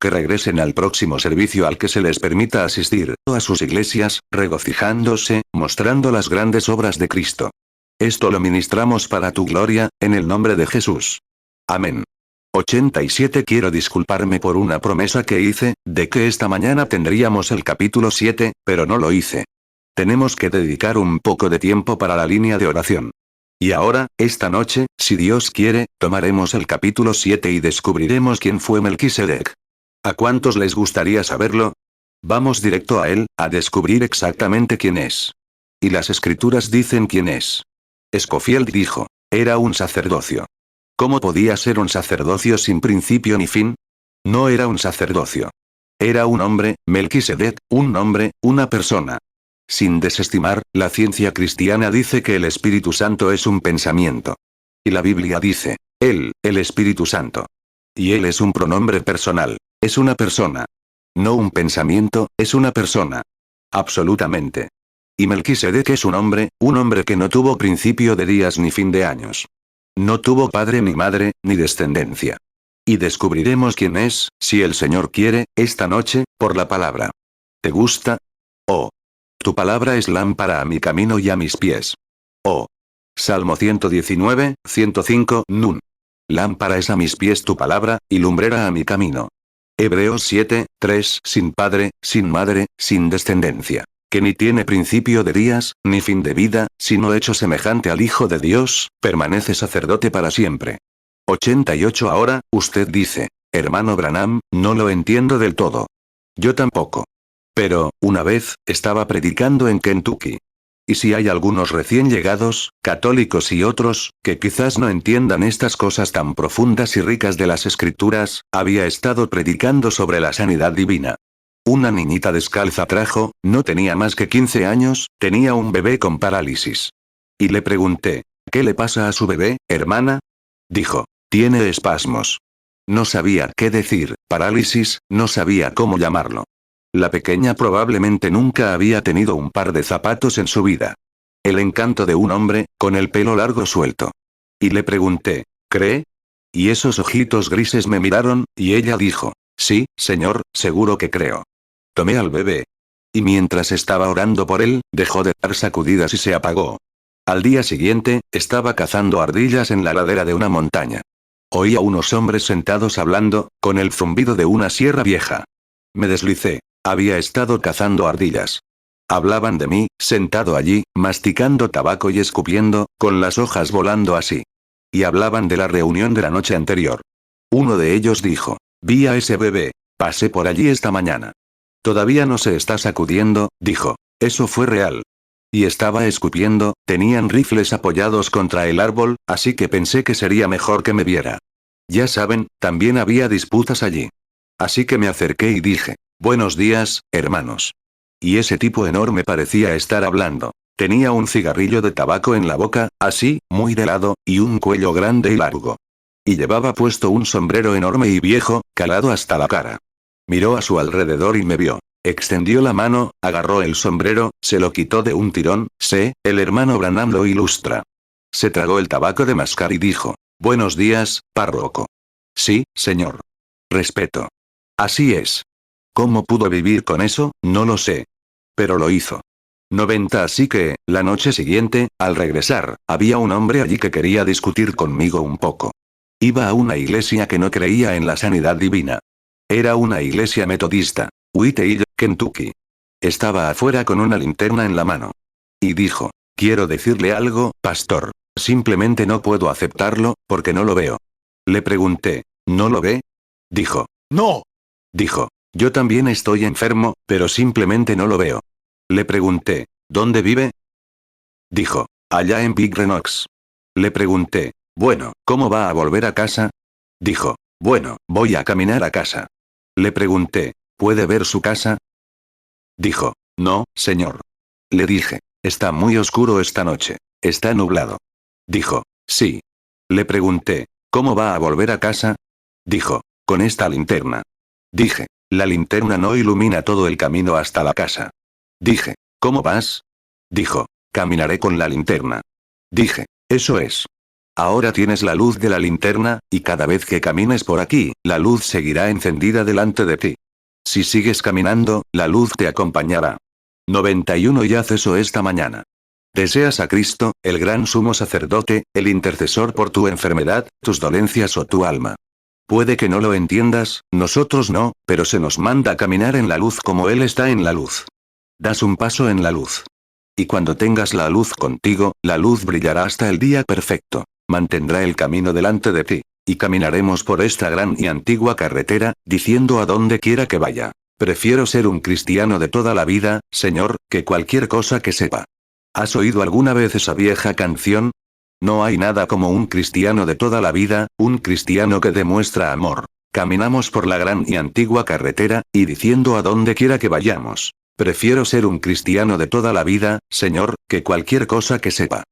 Que regresen al próximo servicio al que se les permita asistir, o a sus iglesias, regocijándose, mostrando las grandes obras de Cristo. Esto lo ministramos para tu gloria, en el nombre de Jesús. Amén. 87 Quiero disculparme por una promesa que hice, de que esta mañana tendríamos el capítulo 7, pero no lo hice. Tenemos que dedicar un poco de tiempo para la línea de oración. Y ahora, esta noche, si Dios quiere, tomaremos el capítulo 7 y descubriremos quién fue Melquisedec. ¿A cuántos les gustaría saberlo? Vamos directo a él, a descubrir exactamente quién es. Y las escrituras dicen quién es. Scofield dijo, era un sacerdocio. ¿Cómo podía ser un sacerdocio sin principio ni fin? No era un sacerdocio. Era un hombre, Melquisedec, un nombre, una persona. Sin desestimar, la ciencia cristiana dice que el Espíritu Santo es un pensamiento. Y la Biblia dice, él, el Espíritu Santo. Y él es un pronombre personal. Es una persona. No un pensamiento, es una persona. Absolutamente. Y Melquisedec es un hombre que no tuvo principio de días ni fin de años. No tuvo padre ni madre, ni descendencia. Y descubriremos quién es, si el Señor quiere, esta noche, por la palabra. ¿Te gusta? Oh. Tu palabra es lámpara a mi camino y a mis pies. Oh. Salmo 119, 105, Nun. Lámpara es a mis pies tu palabra, y lumbrera a mi camino. Hebreos 7:3 Sin padre, sin madre, sin descendencia. Que ni tiene principio de días, ni fin de vida, sino hecho semejante al Hijo de Dios, permanece sacerdote para siempre. 88 Ahora, usted dice, hermano Branham, no lo entiendo del todo. Yo tampoco. Pero, una vez, estaba predicando en Kentucky. Y si hay algunos recién llegados, católicos y otros, que quizás no entiendan estas cosas tan profundas y ricas de las escrituras, había estado predicando sobre la sanidad divina. Una niñita descalza trajo, no tenía más que 15 años, tenía un bebé con parálisis. Y le pregunté, ¿qué le pasa a su bebé, hermana? Dijo, tiene espasmos. No sabía qué decir, parálisis, no sabía cómo llamarlo. La pequeña probablemente nunca había tenido un par de zapatos en su vida. El encanto de un hombre, con el pelo largo suelto. Y le pregunté, ¿cree? Y esos ojitos grises me miraron, y ella dijo, sí, señor, seguro que creo. Tomé al bebé. Y mientras estaba orando por él, dejó de dar sacudidas y se apagó. Al día siguiente, estaba cazando ardillas en la ladera de una montaña. Oí a unos hombres sentados hablando, con el zumbido de una sierra vieja. Me deslicé. Había estado cazando ardillas. Hablaban de mí, sentado allí, masticando tabaco y escupiendo, con las hojas volando así. Y hablaban de la reunión de la noche anterior. Uno de ellos dijo, vi a ese bebé, pasé por allí esta mañana. Todavía no se está sacudiendo, dijo. Eso fue real. Y estaba escupiendo, tenían rifles apoyados contra el árbol, así que pensé que sería mejor que me viera. Ya saben, también había disputas allí. Así que me acerqué y dije, buenos días, hermanos. Y ese tipo enorme parecía estar hablando. Tenía un cigarrillo de tabaco en la boca, así, muy de lado, y un cuello grande y largo. Y llevaba puesto un sombrero enorme y viejo, calado hasta la cara. Miró a su alrededor y me vio. Extendió la mano, agarró el sombrero, se lo quitó de un tirón, el hermano Branham lo ilustra. Se tragó el tabaco de mascar y dijo, Buenos días, párroco. Sí, señor. Respeto. Así es. ¿Cómo pudo vivir con eso? No lo sé. Pero lo hizo. 90. Así que, la noche siguiente, al regresar, había un hombre allí que quería discutir conmigo un poco. Iba a una iglesia que no creía en la sanidad divina. Era una iglesia metodista. Whitehall, Kentucky. Estaba afuera con una linterna en la mano. Y dijo, quiero decirle algo, pastor. Simplemente no puedo aceptarlo, porque no lo veo. Le pregunté, ¿no lo ve? Dijo, no. Dijo, yo también estoy enfermo, pero simplemente no lo veo. Le pregunté, ¿dónde vive? Dijo, allá en Big Renox. Le pregunté, bueno, ¿cómo va a volver a casa? Dijo, bueno, voy a caminar a casa. Le pregunté, ¿puede ver su casa? Dijo, no, señor. Le dije, está muy oscuro esta noche. Está nublado. Dijo, sí. Le pregunté, ¿cómo va a volver a casa? Dijo, con esta linterna. Dije, la linterna no ilumina todo el camino hasta la casa. Dije, ¿cómo vas? Dijo, caminaré con la linterna. Dije, eso es. Ahora tienes la luz de la linterna, y cada vez que camines por aquí, la luz seguirá encendida delante de ti. Si sigues caminando, la luz te acompañará. 91. Y haz eso esta mañana. ¿Deseas a Cristo, el gran sumo sacerdote, el intercesor por tu enfermedad, tus dolencias o tu alma? Puede que no lo entiendas, nosotros no, pero se nos manda a caminar en la luz como Él está en la luz. Das un paso en la luz. Y cuando tengas la luz contigo, la luz brillará hasta el día perfecto. Mantendrá el camino delante de ti. Y caminaremos por esta gran y antigua carretera, diciendo a donde quiera que vaya. Prefiero ser un cristiano de toda la vida, Señor, que cualquier cosa que sepa. ¿Has oído alguna vez esa vieja canción? No hay nada como un cristiano de toda la vida, un cristiano que demuestra amor. Caminamos por la gran y antigua carretera, y diciendo a donde quiera que vayamos. Prefiero ser un cristiano de toda la vida, Señor, que cualquier cosa que sepa.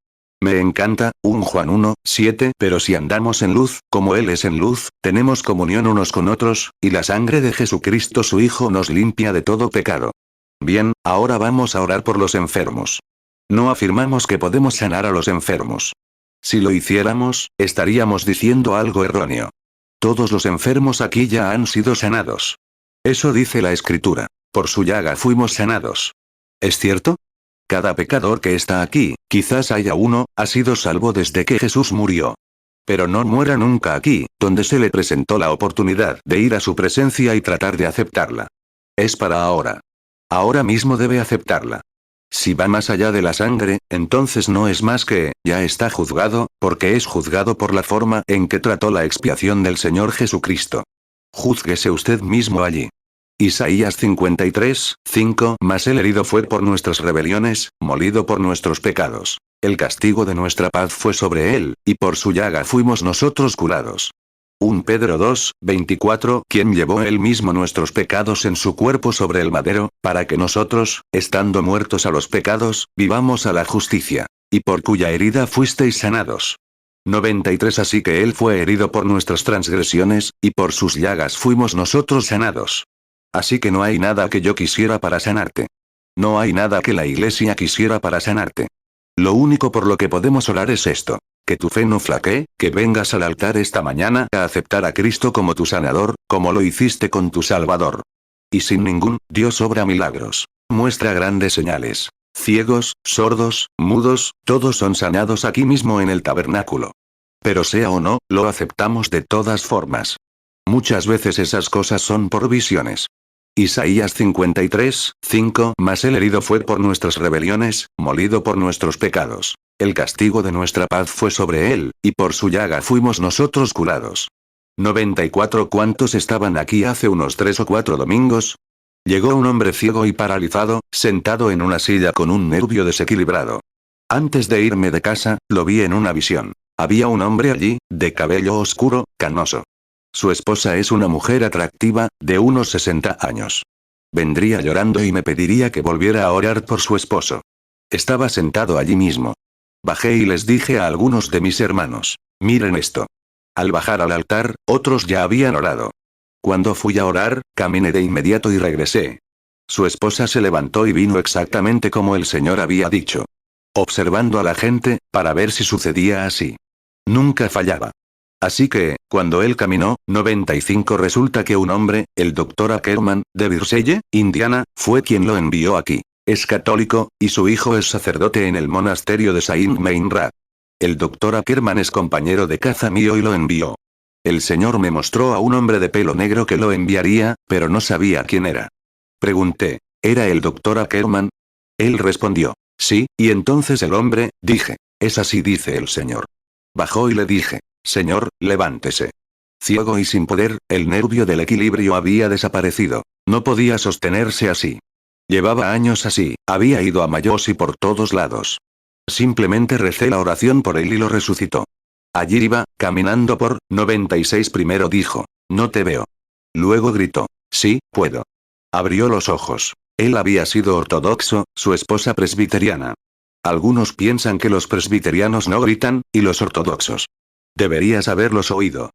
Me encanta, 1 Juan 1, 7. Pero si andamos en luz, como Él es en luz, tenemos comunión unos con otros, y la sangre de Jesucristo su Hijo nos limpia de todo pecado. Bien, ahora vamos a orar por los enfermos. No afirmamos que podemos sanar a los enfermos. Si lo hiciéramos, estaríamos diciendo algo erróneo. Todos los enfermos aquí ya han sido sanados. Eso dice la Escritura. Por su llaga fuimos sanados. ¿Es cierto? Cada pecador que está aquí, quizás haya uno, ha sido salvo desde que Jesús murió. Pero no muera nunca aquí, donde se le presentó la oportunidad de ir a su presencia y tratar de aceptarla. Es para ahora. Ahora mismo debe aceptarla. Si va más allá de la sangre, entonces no es más que, ya está juzgado, porque es juzgado por la forma en que trató la expiación del Señor Jesucristo. Júzguese usted mismo allí. Isaías 53, 5. Mas el herido fue por nuestras rebeliones, molido por nuestros pecados. El castigo de nuestra paz fue sobre él, y por su llaga fuimos nosotros curados. 1 Pedro 2, 24. Quien llevó él mismo nuestros pecados en su cuerpo sobre el madero, para que nosotros, estando muertos a los pecados, vivamos a la justicia. Y por cuya herida fuisteis sanados. 93. Así que él fue herido por nuestras transgresiones, y por sus llagas fuimos nosotros sanados. Así que no hay nada que yo quisiera para sanarte. No hay nada que la iglesia quisiera para sanarte. Lo único por lo que podemos orar es esto. Que tu fe no flaquee, que vengas al altar esta mañana a aceptar a Cristo como tu sanador, como lo hiciste con tu Salvador. Y sin ningún, Dios obra milagros. Muestra grandes señales. Ciegos, sordos, mudos, todos son sanados aquí mismo en el tabernáculo. Pero sea o no, lo aceptamos de todas formas. Muchas veces esas cosas son por visiones. Isaías 53, 5. Mas el herido fue por nuestras rebeliones, molido por nuestros pecados. El castigo de nuestra paz fue sobre él, y por su llaga fuimos nosotros curados. 94. ¿Cuántos estaban aquí hace unos 3 o 4 domingos? Llegó un hombre ciego y paralizado, sentado en una silla con un nervio desequilibrado. Antes de irme de casa, lo vi en una visión. Había un hombre allí, de cabello oscuro, canoso. Su esposa es una mujer atractiva, de unos 60 años. Vendría llorando y me pediría que volviera a orar por su esposo. Estaba sentado allí mismo. Bajé y les dije a algunos de mis hermanos, miren esto. Al bajar al altar, otros ya habían orado. Cuando fui a orar, caminé de inmediato y regresé. Su esposa se levantó y vino exactamente como el Señor había dicho. Observando a la gente, para ver si sucedía así. Nunca fallaba. Así que, cuando él caminó, 95 resulta que un hombre, el Dr. Ackerman, de Virselle, Indiana, fue quien lo envió aquí. Es católico, y su hijo es sacerdote en el monasterio de Saint Meinrad. El Dr. Ackerman es compañero de caza mío y lo envió. El señor me mostró a un hombre de pelo negro que lo enviaría, pero no sabía quién era. Pregunté, ¿era el Dr. Ackerman? Él respondió, sí, y entonces el hombre, dije, es así dice el señor. Bajó y le dije, señor, levántese. Ciego y sin poder, el nervio del equilibrio había desaparecido. No podía sostenerse así. Llevaba años así, había ido a Mayos y por todos lados. Simplemente recé la oración por él y lo resucitó. Allí iba, caminando por 96. Primero dijo, no te veo. Luego gritó, sí, puedo. Abrió los ojos. Él había sido ortodoxo, su esposa presbiteriana. Algunos piensan que los presbiterianos no gritan, y los ortodoxos. Deberías haberlos oído.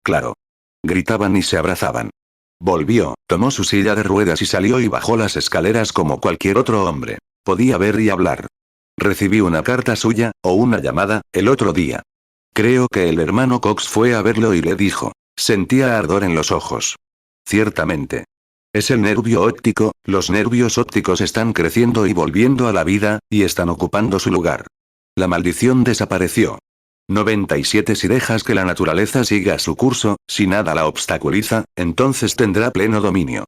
Claro. Gritaban y se abrazaban. Volvió, tomó su silla de ruedas y salió y bajó las escaleras como cualquier otro hombre. Podía ver y hablar. Recibí una carta suya, o una llamada, el otro día. Creo que el hermano Cox fue a verlo y le dijo. Sentía ardor en los ojos. Ciertamente. Es el nervio óptico, los nervios ópticos están creciendo y volviendo a la vida, y están ocupando su lugar. La maldición desapareció. 97. Si dejas que la naturaleza siga su curso, si nada la obstaculiza, entonces tendrá pleno dominio.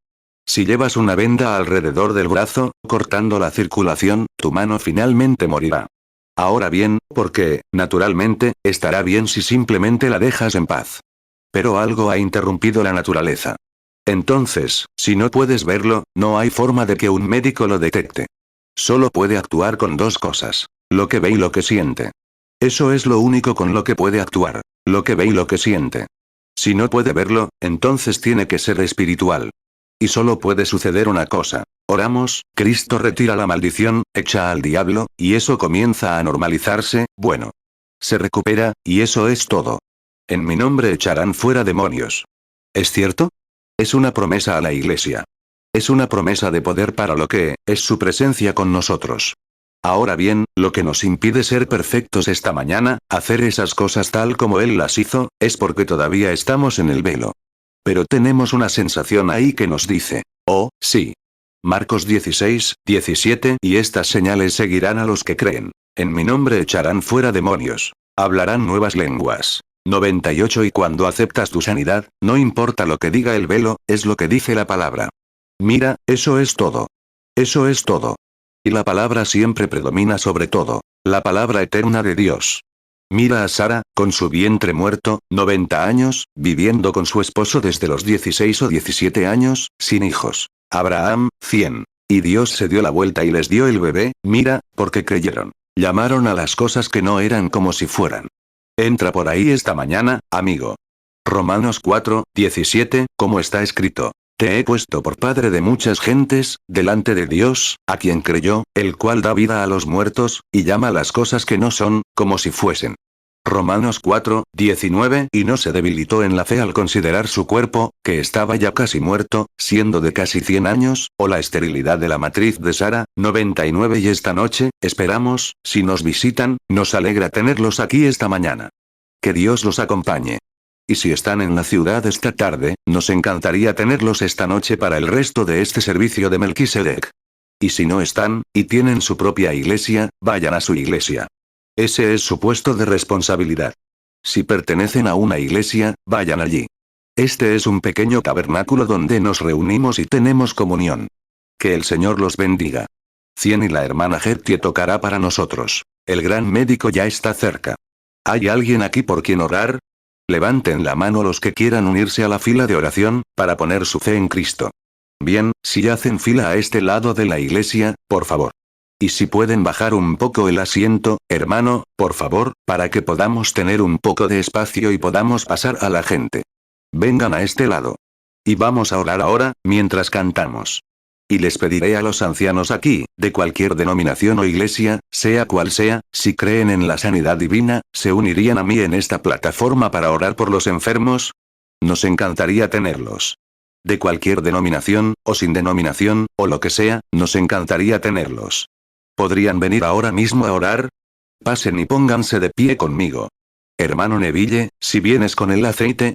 Si llevas una venda alrededor del brazo, cortando la circulación, tu mano finalmente morirá. Ahora bien, porque, naturalmente, estará bien si simplemente la dejas en paz. Pero algo ha interrumpido la naturaleza. Entonces, si no puedes verlo, no hay forma de que un médico lo detecte. Solo puede actuar con dos cosas: lo que ve y lo que siente. Eso es lo único con lo que puede actuar, lo que ve y lo que siente. Si no puede verlo, entonces tiene que ser espiritual. Y solo puede suceder una cosa. Oramos, Cristo retira la maldición, echa al diablo, y eso comienza a normalizarse, bueno. Se recupera, y eso es todo. En mi nombre echarán fuera demonios. ¿Es cierto? Es una promesa a la Iglesia. Es una promesa de poder para lo que es su presencia con nosotros. Ahora bien, lo que nos impide ser perfectos esta mañana, hacer esas cosas tal como Él las hizo, es porque todavía estamos en el velo. Pero tenemos una sensación ahí que nos dice, oh, sí. Marcos 16, 17. Y estas señales seguirán a los que creen. En mi nombre echarán fuera demonios. Hablarán nuevas lenguas. 98. Y cuando aceptas tu sanidad, no importa lo que diga el velo, es lo que dice la palabra. Mira, eso es todo. Eso es todo. Y la palabra siempre predomina sobre todo. La palabra eterna de Dios. Mira a Sara, con su vientre muerto, 90 años, viviendo con su esposo desde los 16 o 17 años, sin hijos. Abraham, 100. Y Dios se dio la vuelta y les dio el bebé, mira, porque creyeron. Llamaron a las cosas que no eran como si fueran. Entra por ahí esta mañana, amigo. Romanos 4, 17, como está escrito. Te he puesto por padre de muchas gentes, delante de Dios, a quien creyó, el cual da vida a los muertos, y llama las cosas que no son, como si fuesen. Romanos 4, 19. Y no se debilitó en la fe al considerar su cuerpo, que estaba ya casi muerto, siendo de casi 100 años, o la esterilidad de la matriz de Sara, 99. Y esta noche, esperamos, si nos visitan, nos alegra tenerlos aquí esta mañana. Que Dios los acompañe. Y si están en la ciudad esta tarde, nos encantaría tenerlos esta noche para el resto de este servicio de Melquisedec. Y si no están, y tienen su propia iglesia, vayan a su iglesia. Ese es su puesto de responsabilidad. Si pertenecen a una iglesia, vayan allí. Este es un pequeño tabernáculo donde nos reunimos y tenemos comunión. Que el Señor los bendiga. 100. Y la hermana Gertie tocará para nosotros. El gran médico ya está cerca. ¿Hay alguien aquí por quien orar? Levanten la mano los que quieran unirse a la fila de oración, para poner su fe en Cristo. Bien, si hacen fila a este lado de la iglesia, por favor. Y si pueden bajar un poco el asiento, hermano, por favor, para que podamos tener un poco de espacio y podamos pasar a la gente. Vengan a este lado. Y vamos a orar ahora, mientras cantamos. Y les pediré a los ancianos aquí, de cualquier denominación o iglesia, sea cual sea, si creen en la sanidad divina, ¿se unirían a mí en esta plataforma para orar por los enfermos? Nos encantaría tenerlos. De cualquier denominación, o sin denominación, o lo que sea, nos encantaría tenerlos. ¿Podrían venir ahora mismo a orar? Pasen y pónganse de pie conmigo. Hermano Neville, si vienes con el aceite.